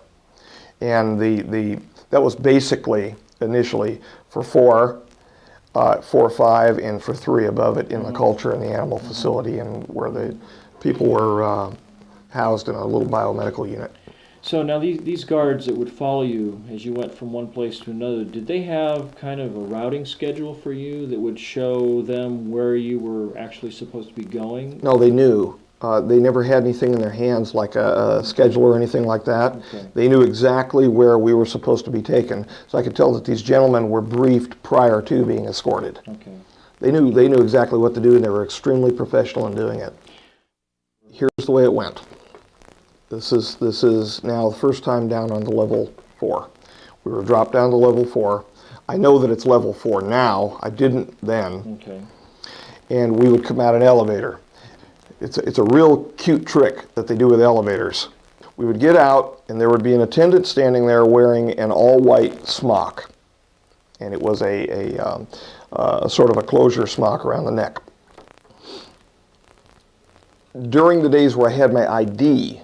And that was basically initially for 4, 4, 5, and for 3 above it in the culture and the animal facility, and where the people were housed in a little biomedical unit. So now these guards that would follow you as you went from one place to another, did they have kind of a routing schedule for you that would show them where you were actually supposed to be going? No, they knew. They never had anything in their hands like a schedule or anything like that. Okay. They knew exactly where we were supposed to be taken. So I could tell that these gentlemen were briefed prior to being escorted. Okay. They knew exactly what to do, and they were extremely professional in doing it. Here's the way it went. This is now the first time down on the level 4. We were dropped down to level 4. I know that it's level 4 now. I didn't then. Okay. And we would come out an elevator. It's a real cute trick that they do with elevators. We would get out, and there would be an attendant standing there wearing an all-white smock. And it was a sort of a closure smock around the neck. During the days where I had my ID,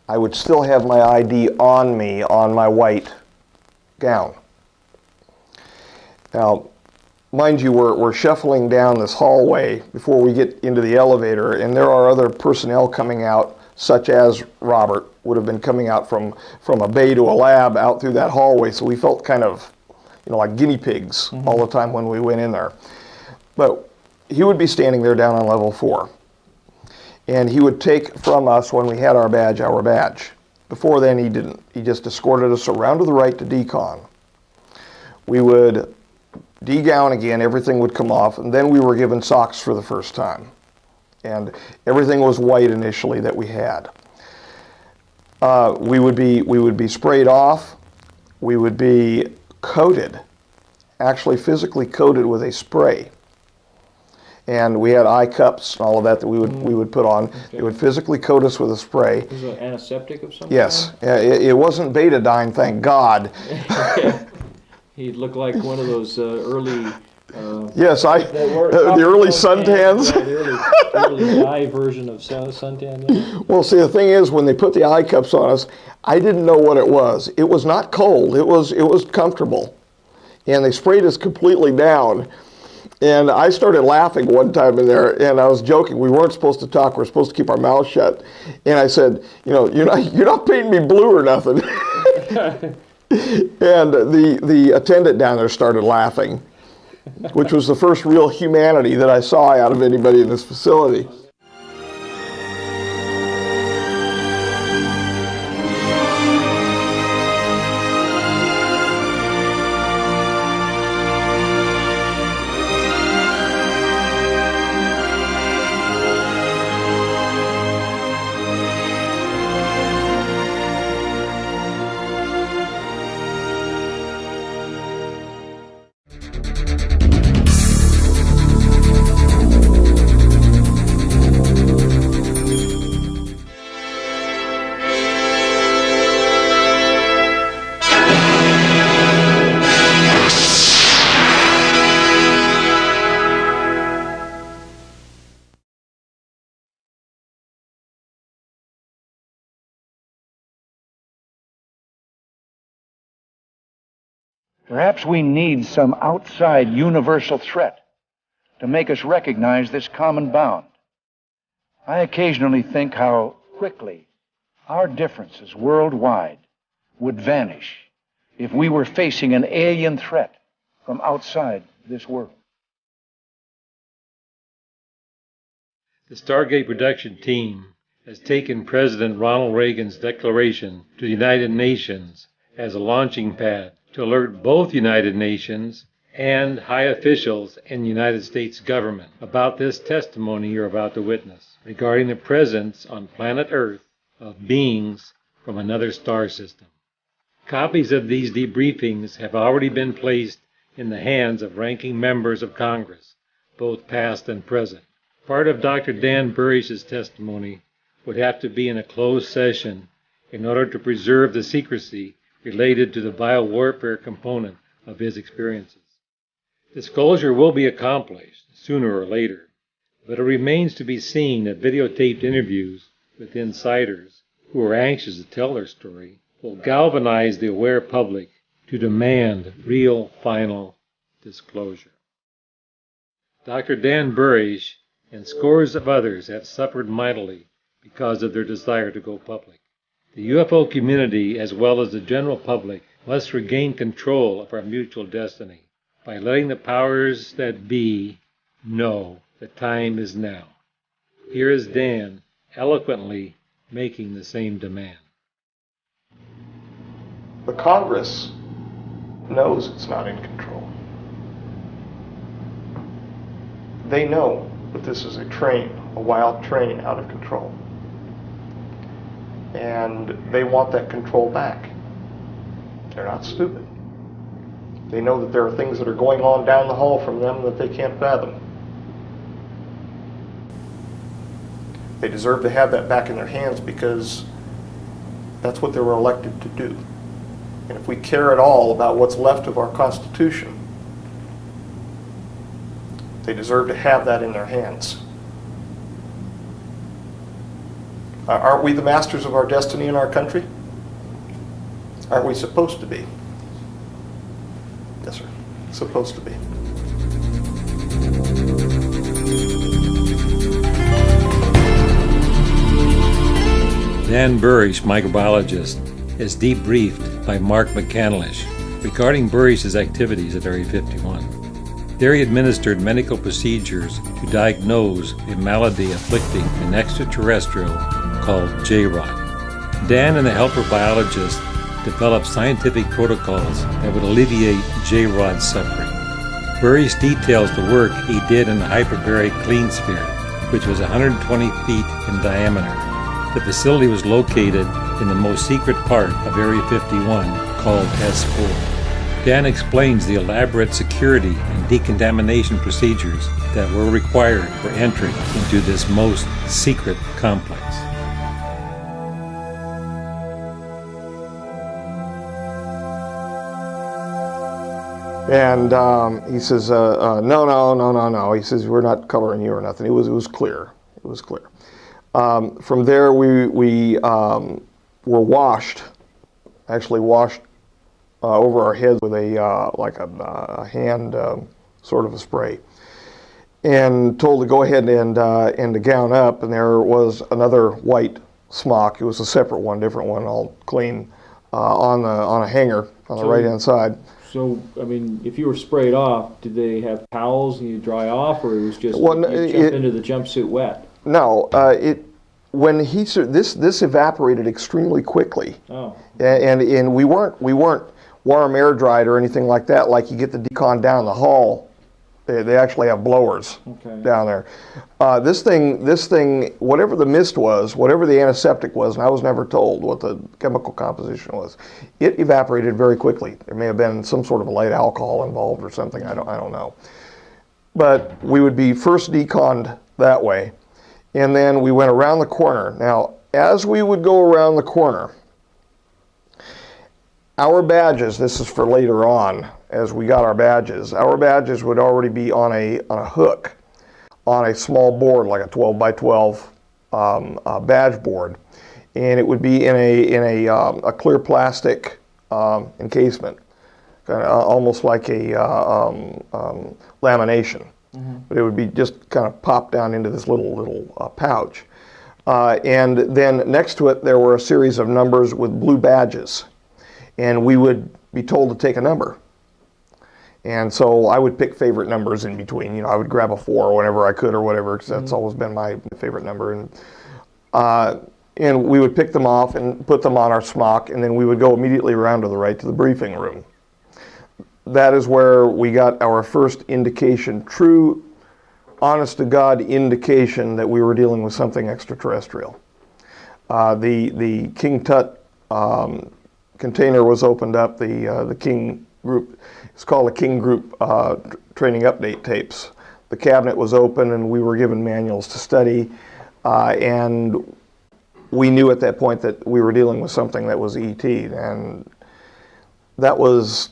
I would still have my ID on me on my white gown. Now, mind you, we're shuffling down this hallway before we get into the elevator, and there are other personnel coming out, such as Robert would have been coming out from a bay to a lab out through that hallway, so we felt kind of, like guinea pigs all the time when we went in there. But he would be standing there down on level 4. And he would take from us, when we had our badge. Before then, he didn't. He just escorted us around to the right to decon. We would de-gown again, everything would come off, and then we were given socks for the first time. And everything was white initially that we had. We would be sprayed off. We would be coated, actually physically coated with a spray. And we had eye cups and all of that we would put on. Okay. It would physically coat us with a spray. Was it an antiseptic of some Yes. kind? It wasn't betadine, thank God. He'd look like one of those early... yes, the early suntans. Yeah, the early dye version of suntan, yeah. Well, see, the thing is, when they put the eye cups on us, I didn't know what it was. It was not cold. It was comfortable. And they sprayed us completely down. And I started laughing one time in there, and I was joking. We weren't supposed to talk. We were supposed to keep our mouths shut. And I said, you're not painting me blue or nothing. And the attendant down there started laughing, which was the first real humanity that I saw out of anybody in this facility. Perhaps we need some outside universal threat to make us recognize this common bound. I occasionally think how quickly our differences worldwide would vanish if we were facing an alien threat from outside this world. The Stargate production team has taken President Ronald Reagan's declaration to the United Nations as a launching pad to alert both United Nations and high officials in the United States government about this testimony you're about to witness regarding the presence on planet Earth of beings from another star system. Copies of these debriefings have already been placed in the hands of ranking members of Congress, both past and present. Part of Dr. Dan Burisch's testimony would have to be in a closed session in order to preserve the secrecy related to the biowarfare component of his experiences. Disclosure will be accomplished sooner or later, but it remains to be seen that videotaped interviews with insiders who are anxious to tell their story will galvanize the aware public to demand real, final disclosure. Dr. Dan Burisch and scores of others have suffered mightily because of their desire to go public. The UFO community, as well as the general public, must regain control of our mutual destiny by letting the powers that be know the time is now. Here is Dan eloquently making the same demand. The Congress knows it's not in control. They know that this is a train, a wild train out of control. And they want that control back. They're not stupid. They know that there are things that are going on down the hall from them that they can't fathom. They deserve to have that back in their hands because that's what they were elected to do. And if we care at all about what's left of our Constitution, they deserve to have that in their hands. Aren't we the masters of our destiny in our country? Aren't we supposed to be? Yes, sir. Supposed to be. Dan Burisch, microbiologist, is debriefed by Mark McCandlish regarding Burisch's activities at Area 51. There he administered medical procedures to diagnose a malady afflicting an extraterrestrial called J-Rod. Dan and the helper biologist developed scientific protocols that would alleviate J-Rod's suffering. Burisch details the work he did in the hyperbaric clean sphere, which was 120 feet in diameter. The facility was located in the most secret part of Area 51, called S4. Dan explains the elaborate security and decontamination procedures that were required for entry into this most secret complex. And he says, no. He says, we're not coloring you or nothing. It was clear. It was clear. From there, we were washed, actually washed over our heads with a hand sort of a spray, and told to go ahead and to gown up. And there was another white smock. It was a separate one, different one, all clean, on a hanger on the right-hand side. So, I mean, if you were sprayed off, did they have towels and you dry off, or it was just you jump into the jumpsuit wet? No, when this evaporated extremely quickly. Oh. And we weren't warm air dried or anything like that. Like you get the decon down the hall, they actually have blowers down there. This thing, whatever the mist was, whatever the antiseptic was, and I was never told what the chemical composition was, it evaporated very quickly. There may have been some sort of a light alcohol involved or something. I don't know. But we would be first deconned that way, and then we went around the corner. Now, as we would go around the corner, our badges, this is for later on, as we got our badges would already be on a hook, on a small board, like a 12 by 12 badge board, and it would be in a clear plastic encasement, kind of almost like a lamination. Mm-hmm. But it would be just kind of popped down into this little pouch, and then next to it there were a series of numbers with blue badges. And we would be told to take a number. And so I would pick favorite numbers in between. You know, I would grab a 4 whenever I could or whatever, because that's always been my favorite number. And And we would pick them off and put them on our smock, and then we would go immediately around to the right to the briefing room. That is where we got our first indication, true, honest-to-God indication that we were dealing with something extraterrestrial. The King Tut container was opened up, the King Group, it's called the King Group Training Update Tapes. The cabinet was open and we were given manuals to study, and we knew at that point that we were dealing with something that was ET, and that was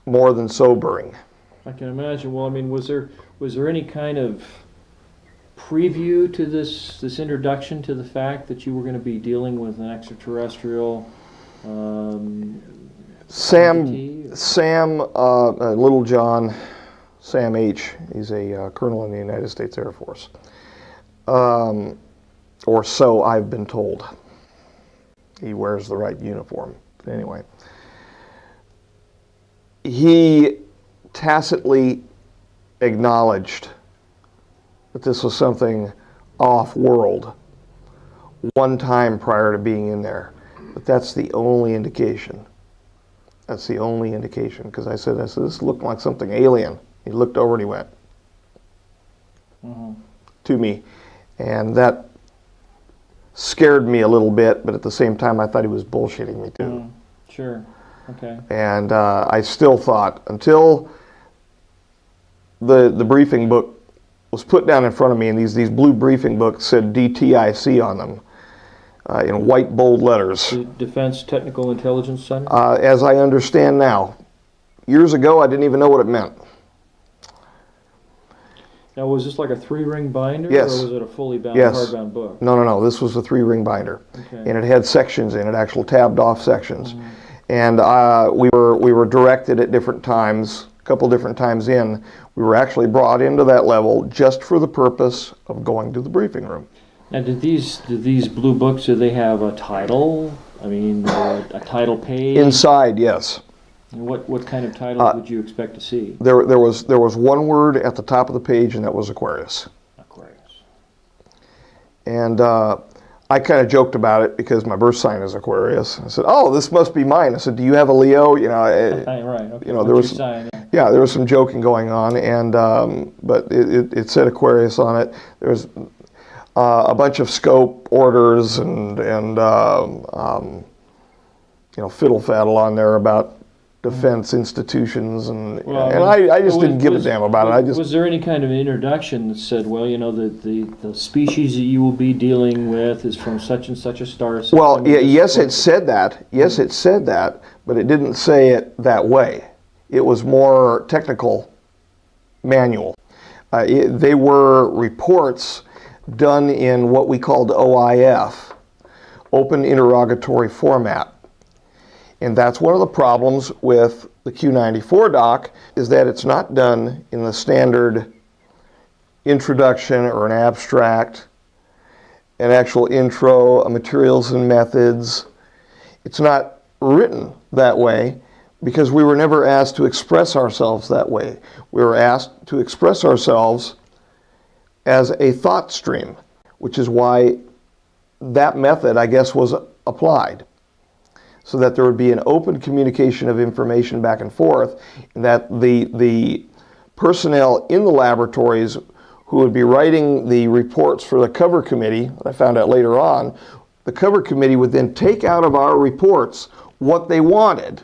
more than sobering. I can imagine. Well, I mean, was there any kind of preview to this introduction to the fact that you were going to be dealing with an extraterrestrial entity? Little John, Sam H. He's a colonel in the United States Air Force. Or so I've been told. He wears the right uniform. But anyway, he tacitly acknowledged that this was something off-world one time prior to being in there. But that's the only indication. That's the only indication. Because I said, this looked like something alien. He looked over and he went to me. And that scared me a little bit, but at the same time I thought he was bullshitting me too. Sure. Okay. And I still thought, until the briefing book was put down in front of me, and these blue briefing books said DTIC on them in white bold letters. The Defense Technical Intelligence Center? As I understand now. Years ago I didn't even know what it meant. Now, was this like a 3-ring binder? Yes. Or was it a fully bound, yes. hardbound book? No. This was a 3-ring binder. Okay. And it had sections in it, actual tabbed off sections. And we were directed at different times, a couple different times in. We were actually brought into that level just for the purpose of going to the briefing room. Now, did these blue books, do they have a title? I mean, a title page? Inside, yes. And what kind of titles would you expect to see? There was one word at the top of the page, and that was Aquarius. Aquarius. And I kind of joked about it because my birth sign is Aquarius. I said, "Oh, this must be mine." I said, "Do you have a Leo?" You know, right. Okay. You know, there was there was some joking going on, and but it said Aquarius on it. There was a bunch of scope orders and you know, fiddle faddle on there about defense institutions, and I just didn't give a damn about it. Was there any kind of introduction that said, well, you know, the species that you will be dealing with is from such and such a star system? Well, yes, it said that. Yes, it said that, but it didn't say it that way. It was more technical manual. They were reports done in what we called OIF, open interrogatory format. And that's one of the problems with the Q94 doc, is that it's not done in the standard introduction or an abstract, an actual intro, a materials and methods. It's not written that way because we were never asked to express ourselves that way. We were asked to express ourselves as a thought stream, which is why that method, I guess, was applied, so that there would be an open communication of information back and forth, and that the personnel in the laboratories who would be writing the reports for the cover committee, that I found out later on, the cover committee would then take out of our reports what they wanted,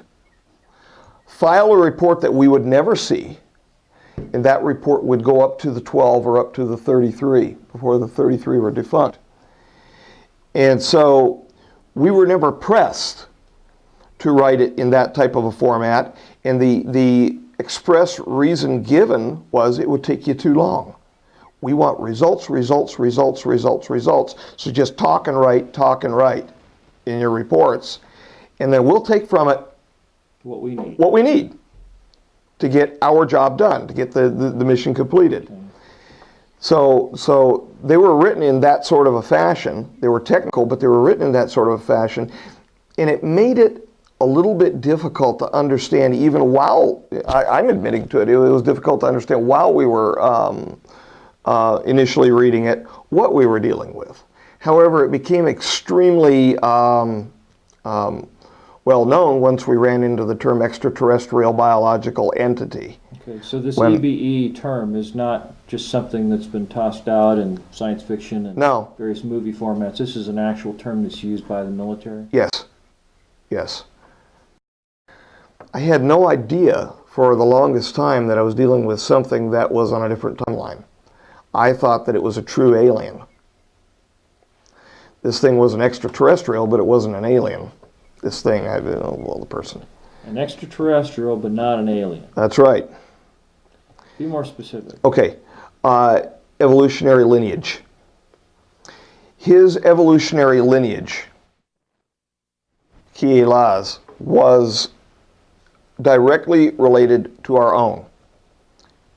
file a report that we would never see, and that report would go up to the 12 or up to the 33 before the 33 were defunct. And so we were never pressed to write it in that type of a format, and the express reason given was it would take you too long. We want results, results, results, results, results. So just talk and write in your reports, and then we'll take from it what we need to get our job done, to get the mission completed. Okay. So they were written in that sort of a fashion. They were technical, but they were written in that sort of a fashion, and it made it a little bit difficult to understand, even while, I'm admitting to it, it was difficult to understand while we were initially reading it, what we were dealing with. However, it became extremely well known once we ran into the term extraterrestrial biological entity. Okay, so this EBE term is not just something that's been tossed out in science fiction and various movie formats. This is an actual term that's used by the military? Yes. Yes. I had no idea for the longest time that I was dealing with something that was on a different timeline. I thought that it was a true alien. This thing was an extraterrestrial, but it wasn't an alien. This thing, I don't know, well, the person. An extraterrestrial, but not an alien. That's right. Be more specific. Okay. Evolutionary lineage. His evolutionary lineage, Kiela's, was directly related to our own.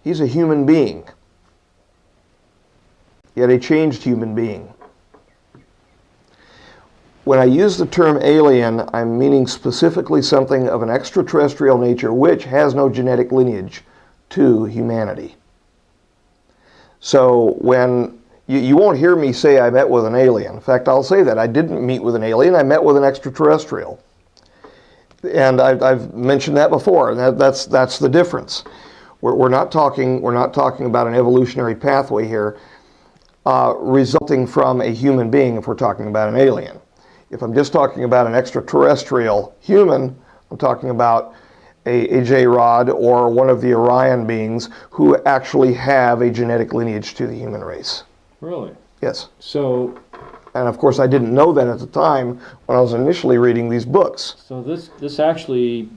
He's a human being, yet a changed human being. When I use the term alien, I'm meaning specifically something of an extraterrestrial nature which has no genetic lineage to humanity. So when you won't hear me say I met with an alien. In fact, I'll say that I didn't meet with an alien, I met with an extraterrestrial. And I've mentioned that before, and that's the difference. We're not talking about an evolutionary pathway here resulting from a human being if we're talking about an alien. If I'm just talking about an extraterrestrial human, I'm talking about a J-Rod or one of the Orion beings who actually have a genetic lineage to the human race. Really? Yes. So, and of course I didn't know that at the time when I was initially reading these books. So this actually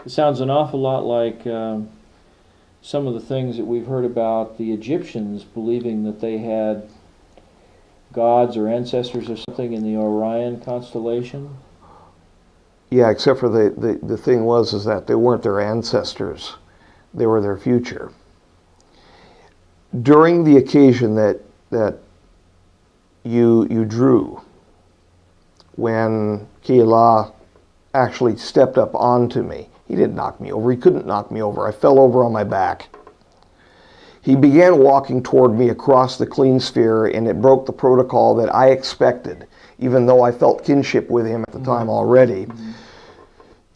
sounds an awful lot like some of the things that we've heard about the Egyptians believing that they had gods or ancestors or something in the Orion constellation. Yeah, except for the thing is that they weren't their ancestors. They were their future. During the occasion that you drew, when Kiela actually stepped up onto me, he didn't knock me over, he couldn't knock me over, I fell over on my back. He began walking toward me across the clean sphere, and it broke the protocol that I expected, even though I felt kinship with him at the time already.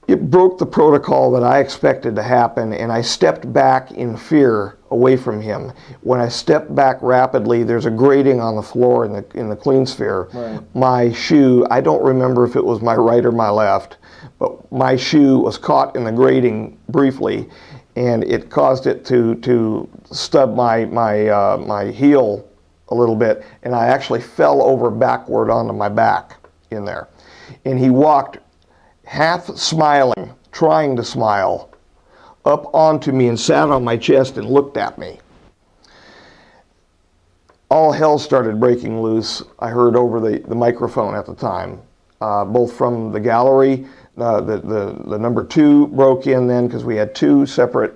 It broke the protocol that I expected to happen, and I stepped back in fear away from him. When I stepped back rapidly, there's a grating on the floor in the clean sphere. Right. My shoe, I don't remember if it was my right or my left, but my shoe was caught in the grating briefly, and it caused it to stub my heel a little bit, and I actually fell over backward onto my back in there. And he walked half smiling, trying to smile, up onto me and sat on my chest and looked at me. All hell started breaking loose. I heard over the microphone at the time, both from the gallery. The number 2 broke in then because we had 2 separate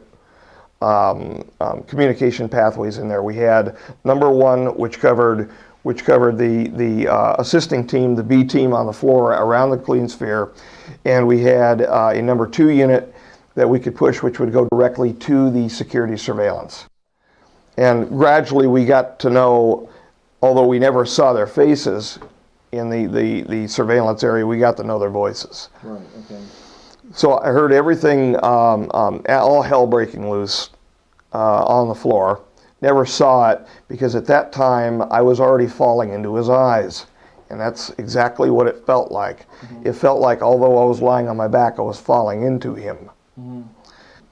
communication pathways in there. We had number 1, which covered the assisting team, the B team on the floor around the clean sphere, and we had a number 2 unit that we could push, which would go directly to the security surveillance. And gradually we got to know, although we never saw their faces in the surveillance area, we got to know their voices. Right, okay. So I heard everything, all hell breaking loose on the floor. Never saw it because at that time I was already falling into his eyes. And that's exactly what it felt like. Mm-hmm. It felt like although I was lying on my back, I was falling into him. Mm-hmm.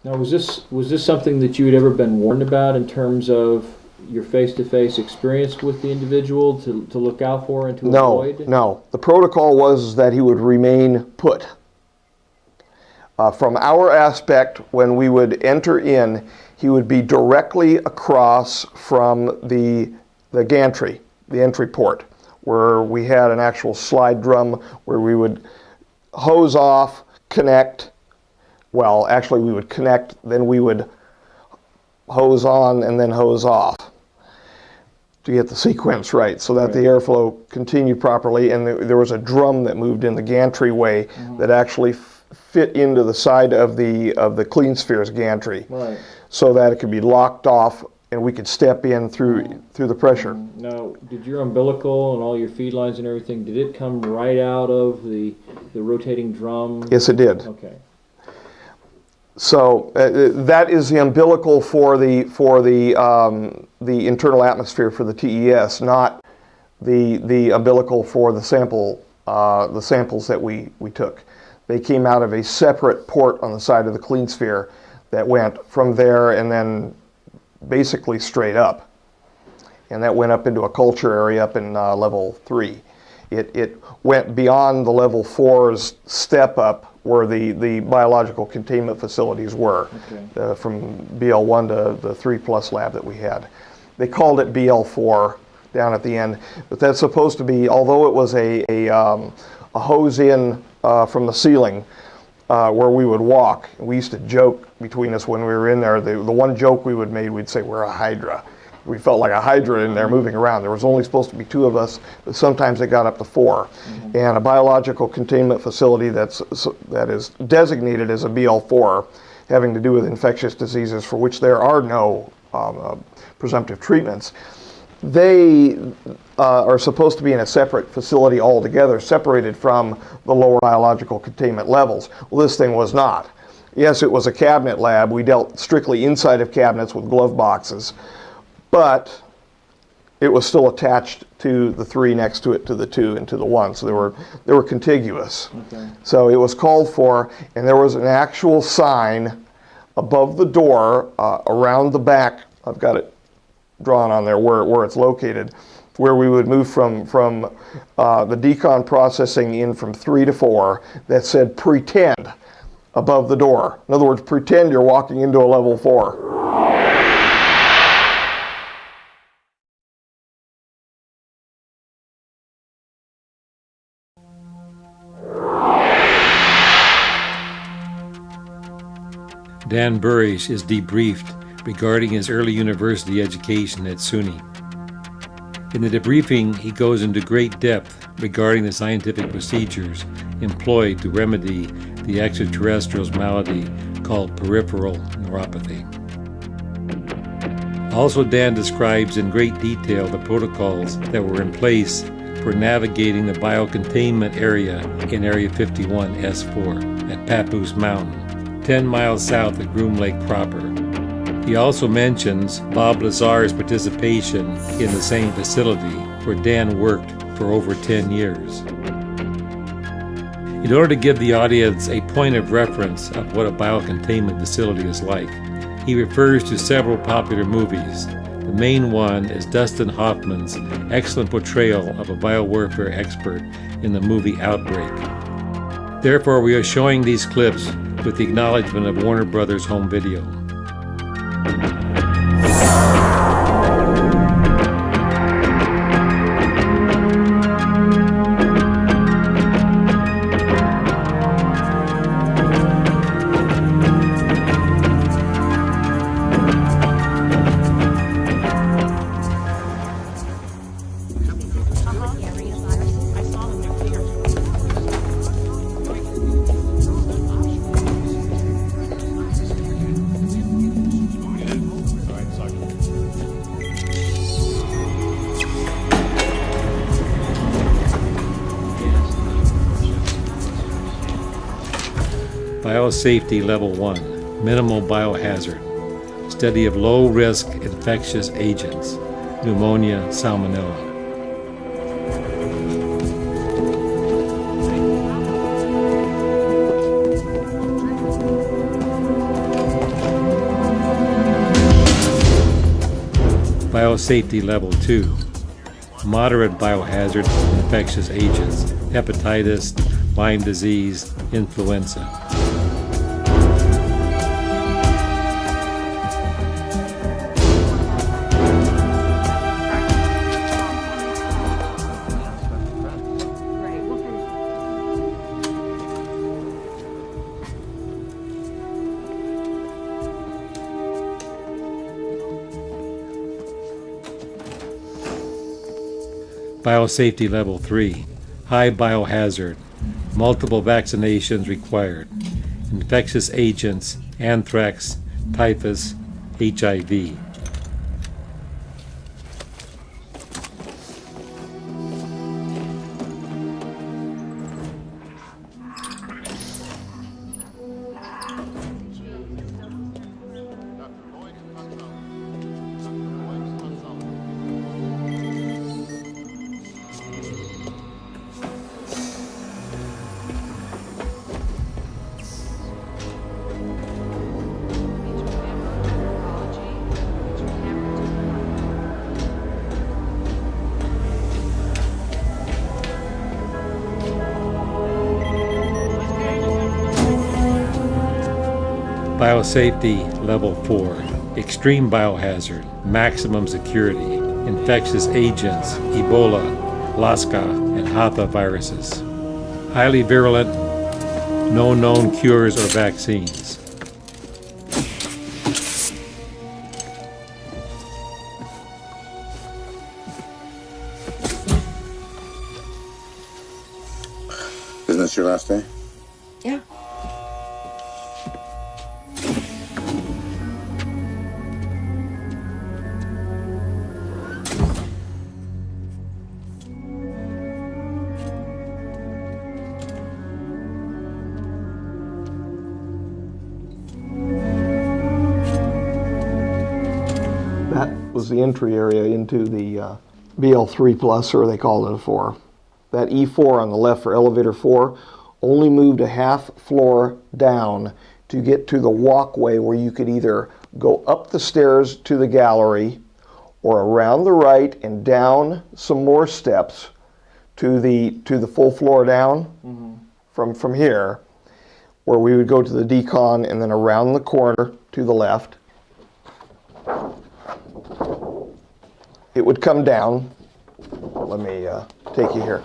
Now was this something that you had ever been warned about in terms of your face-to-face experience with the individual to look out for and to avoid? No. The protocol was that he would remain put. From our aspect, when we would enter in, he would be directly across from the gantry, the entry port, where we had an actual slide drum where we would hose off, connect. Well, actually we would connect, then we would hose on and then hose off to get the sequence right so that the airflow continued properly, and there was a drum that moved in the gantry way that actually fit into the side of the clean sphere's gantry, so that it could be locked off and we could step in through the pressure. Now, did your umbilical and all your feed lines and everything, did it come right out of the rotating drum? Yes, it did. Okay. So that is the umbilical for the internal atmosphere for the TES, not the umbilical for the samples that we took. They came out of a separate port on the side of the clean sphere that went from there and then basically straight up. And that went up into a culture area up in level 3. It went beyond the level 4's step up where the biological containment facilities were, okay. From BL1 to the 3+ lab that we had. They called it BL4 down at the end, but that's supposed to be, although it was a hose in from the ceiling where we would walk. We used to joke between us when we were in there. The one joke we would make, we'd say we're a hydra. We felt like a hydra in there moving around. There was only supposed to be 2 of us, but sometimes it got up to 4. Mm-hmm. And a biological containment facility that is designated as a BL4, having to do with infectious diseases for which there are no presumptive treatments, they are supposed to be in a separate facility altogether, separated from the lower biological containment levels. Well, this thing was not. Yes, it was a cabinet lab. We dealt strictly inside of cabinets with glove boxes, but it was still attached to the 3 next to it, to the 2 and to the 1. So they were contiguous. Okay. So it was called for, and there was an actual sign above the door around the back. I've got it drawn on there where it's located, where we would move from the decon processing in from 3 to 4 that said pretend above the door. In other words, pretend you're walking into a level 4. Dan Burisch is debriefed regarding his early university education at SUNY. In the debriefing, he goes into great depth regarding the scientific procedures employed to remedy the extraterrestrial's malady called peripheral neuropathy. Also, Dan describes in great detail the protocols that were in place for navigating the biocontainment area in Area 51S4 at Papoose Mountain, 10 miles south of Groom Lake proper. He also mentions Bob Lazar's participation in the same facility where Dan worked for over 10 years. In order to give the audience a point of reference of what a biocontainment facility is like, he refers to several popular movies. The main one is Dustin Hoffman's excellent portrayal of a biowarfare expert in the movie Outbreak. Therefore, we are showing these clips with the acknowledgement of Warner Brothers Home Video. Biosafety Level 1, Minimal Biohazard, Study of Low-Risk Infectious Agents, Pneumonia, Salmonella. Biosafety Level 2, Moderate Biohazard Infectious Agents, Hepatitis, Lyme disease, influenza. Biosafety Level 3, High Biohazard, Multiple Vaccinations Required, Infectious Agents, Anthrax, Typhus, HIV. Biosafety Level 4, extreme biohazard, maximum security, infectious agents, Ebola, Lassa, and Hatha viruses. Highly virulent, no known cures or vaccines. Isn't this your last day? Yeah. That was the entry area into the BL3 plus, or they called it a 4. That E4 on the left for elevator 4 only moved a half floor down to get to the walkway where you could either go up the stairs to the gallery or around the right and down some more steps to the full floor down from here, where we would go to the decon and then around the corner to the left. It would come down. Let me take you here.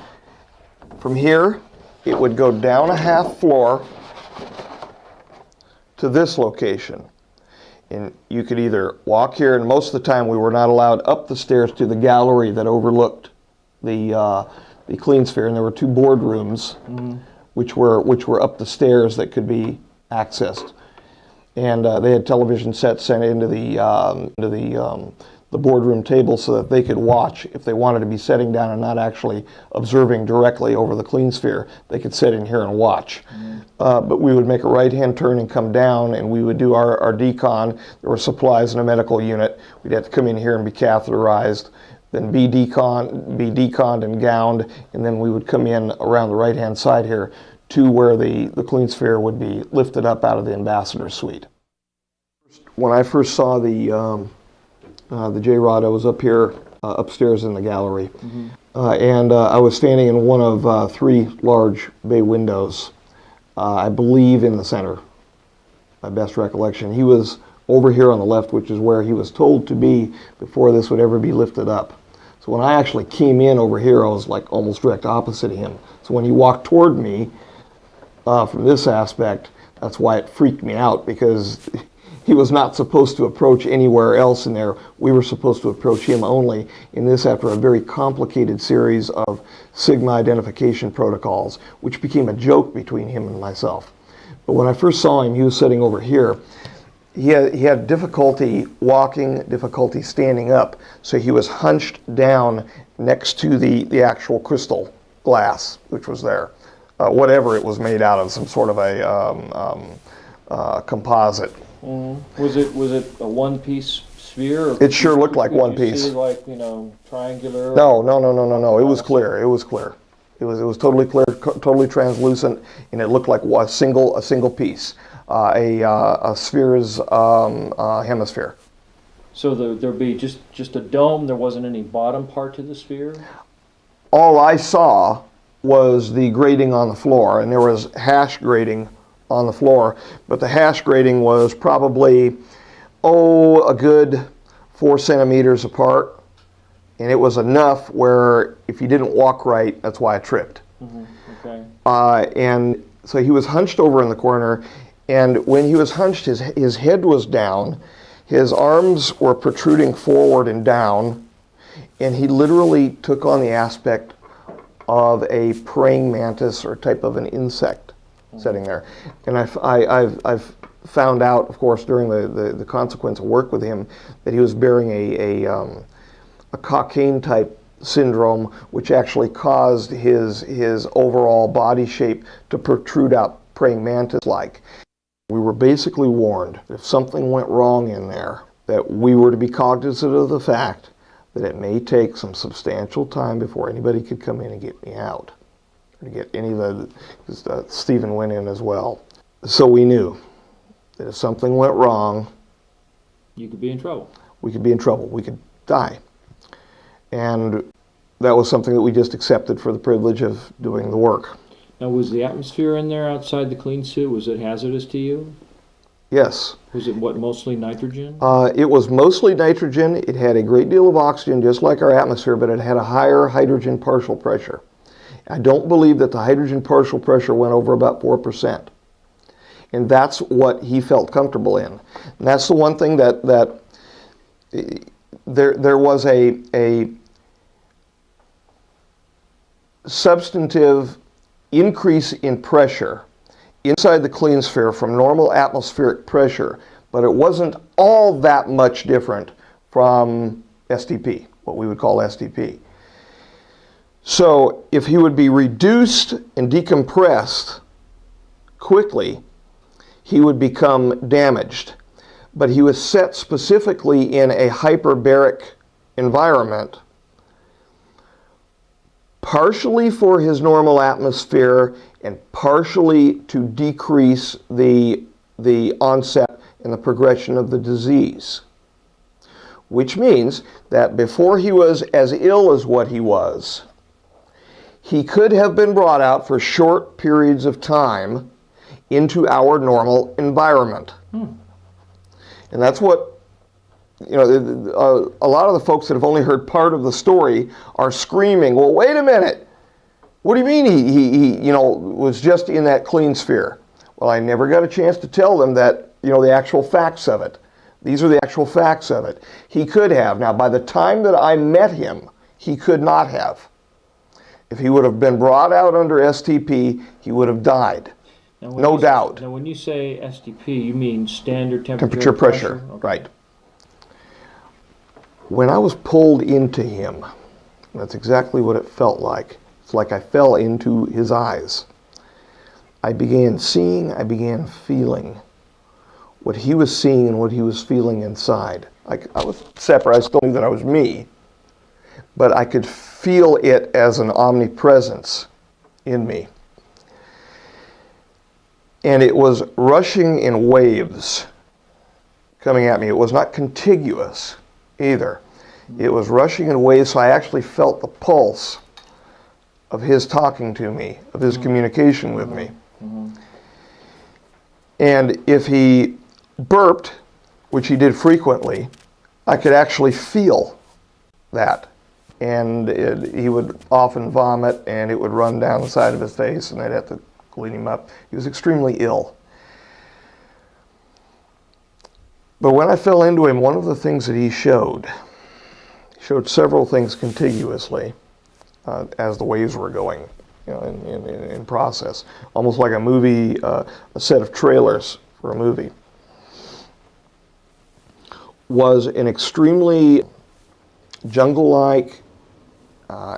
From here, it would go down a half floor to this location. And you could either walk here, and most of the time we were not allowed up the stairs to the gallery that overlooked the clean sphere, and there were 2 boardrooms which were up the stairs that could be accessed. And they had television sets sent into the boardroom table so that they could watch. If they wanted to be sitting down and not actually observing directly over the clean sphere, they could sit in here and watch. But we would make a right-hand turn and come down, and we would do our decon. There were supplies in a medical unit. We'd have to come in here and be catheterized, then be deconned and gowned, and then we would come in around the right-hand side here to where the clean sphere would be lifted up out of the ambassador suite. When I first saw the J-Rod, I was up here upstairs in the gallery, and I was standing in one of 3 large bay windows, I believe in the center, my best recollection. He was over here on the left, which is where he was told to be before this would ever be lifted up. So when I actually came in over here, I was like almost direct opposite of him. So when he walked toward me from this aspect, that's why it freaked me out, because he was not supposed to approach anywhere else in there. We were supposed to approach him only, in this after a very complicated series of Sigma identification protocols, which became a joke between him and myself. But when I first saw him, he was sitting over here. He had difficulty walking, difficulty standing up, so he was hunched down next to the actual crystal glass, which was there. Whatever it was made out of, some sort of a composite. Was it a one-piece sphere? Or it sure looked like one piece. See, like, triangular? No. It was clear. It was clear. It was totally clear, totally translucent, and it looked like a single piece, a sphere's hemisphere. So there'd be just a dome. There wasn't any bottom part to the sphere. All I saw was the grating on the floor, and there was hash grating on the floor, but the hash grating was probably a good 4 centimeters apart, and it was enough where if you didn't walk right, that's why I tripped. Okay. And so he was hunched over in the corner, and when he was hunched, his head was down, his arms were protruding forward and down, and he literally took on the aspect of a praying mantis or type of an insect sitting there. And I've found out, of course, during the consequence of work with him, that he was bearing a cocaine type syndrome, which actually caused his overall body shape to protrude out praying mantis like. We were basically warned that if something went wrong in there, that we were to be cognizant of the fact that it may take some substantial time before anybody could come in and get me out, or to get any of the, Stephen went in as well. So we knew that if something went wrong, you could be in trouble. We could be in trouble. We could die. And that was something that we just accepted for the privilege of doing the work. Now, was the atmosphere in there outside the clean suit, was it hazardous to you? Yes. Was it what, mostly nitrogen? It was mostly nitrogen. It had a great deal of oxygen, just like our atmosphere, but it had a higher hydrogen partial pressure. I don't believe that the hydrogen partial pressure went over about 4%. And that's what he felt comfortable in. And that's the one thing that there was a substantive increase in pressure inside the clean sphere from normal atmospheric pressure, but it wasn't all that much different from STP, what we would call STP. So if he would be reduced and decompressed quickly, he would become damaged. But he was set specifically in a hyperbaric environment, partially for his normal atmosphere and partially to decrease the onset and the progression of the disease. Which means that before he was as ill as what he was, he could have been brought out for short periods of time into our normal environment. And that's what, you know, a lot of the folks that have only heard part of the story are screaming, well, wait a minute. What do you mean he you know, was just in that clean sphere? Well, I never got a chance to tell them that, you know, the actual facts of it. These are the actual facts of it. He could have. Now, by the time that I met him, he could not have. If he would have been brought out under STP, he would have died. No doubt. Now, when you say STP, you mean standard Temperature pressure. Okay. Right. When I was pulled into him, that's exactly what it felt like. It's like I fell into his eyes. I began seeing, I began feeling what he was seeing and what he was feeling inside. I was separate, I still knew that I was me, but I could feel it as an omnipresence in me. And it was rushing in waves coming at me. It was not contiguous either. It was rushing in waves, so I actually felt the pulse of his talking to me, of his communication with me. And if he burped, which he did frequently, I could actually feel that. And he would often vomit, and it would run down the side of his face, and I'd have to clean him up. He was extremely ill. But when I fell into him, one of the things that he showed several things contiguously as the waves were going, you know, in process, almost like a movie, a set of trailers for a movie, was an extremely jungle-like,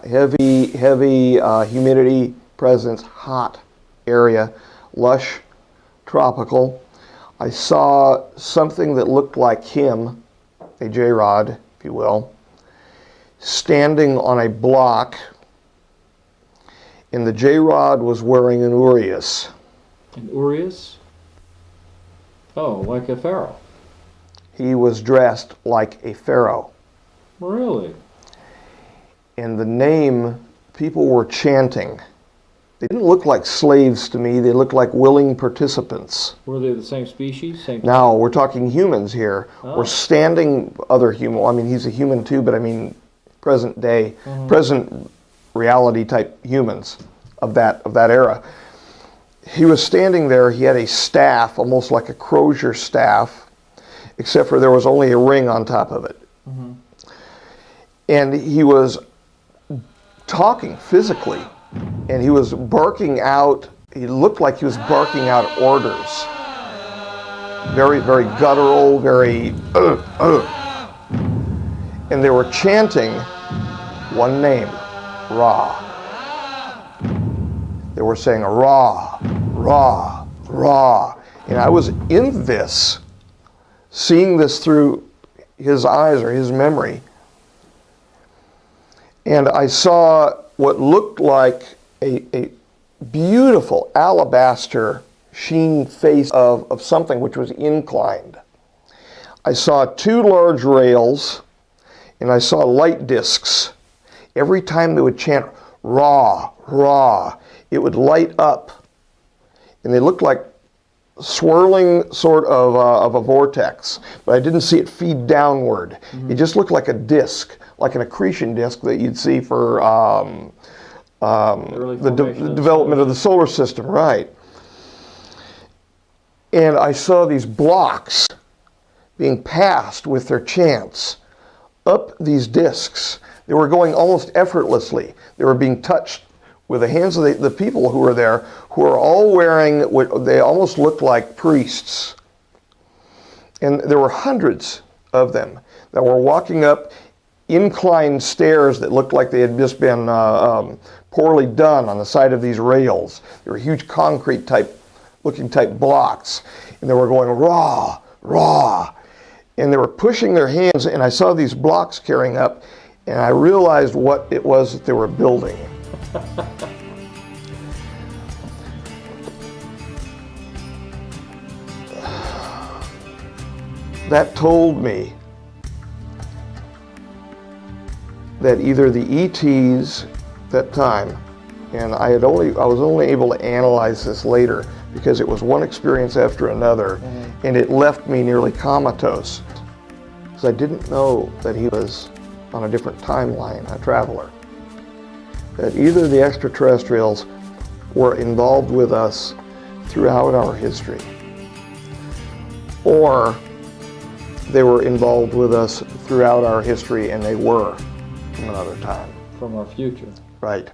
heavy humidity presence, hot area, lush, tropical. I saw something that looked like him, a J-rod, if you will, standing on a block, and the J-rod was wearing an urias. An urias? Oh, like a pharaoh. He was dressed like a pharaoh. Really? And the name, people were chanting. They didn't look like slaves to me. They looked like willing participants. Were they the same species? Same No, we're talking humans here. Oh. We're standing other human. I mean, he's a human too, but I mean present day, present reality type humans of that era. He was standing there. He had a staff, almost like a crozier staff, except for there was only a ring on top of it. And he was talking physically, and he was barking out, he looked like he was barking out orders. Very, very guttural, very, And they were chanting one name, Ra. They were saying, Ra, Ra, Ra. And I was in this, seeing this through his eyes or his memory. And I saw what looked like a beautiful alabaster sheen face of something which was inclined. I saw two large rails, and I saw light discs. Every time they would chant Ra, Ra, it would light up. And they looked like swirling sort of a vortex, but I didn't see it feed downward. It just looked like a disk, like an accretion disk that you'd see for the development of the solar system, right? And I saw these blocks being passed with their chance up these disks. They were going almost effortlessly. They were being touched with the hands of the people who were there, who are all wearing what they almost looked like priests. And there were hundreds of them that were walking up inclined stairs that looked like they had just been poorly done on the side of these rails. They were huge concrete looking type blocks. And they were going raw, raw. And they were pushing their hands, and I saw these blocks carrying up, and I realized what it was that they were building. That told me that either the ETs that time, and I was only able to analyze this later because it was one experience after another, and it left me nearly comatose. Because I didn't know that he was on a different timeline, a traveler. That either the extraterrestrials were involved with us throughout our history, or they were involved with us throughout our history and they were from another time. From our future. Right.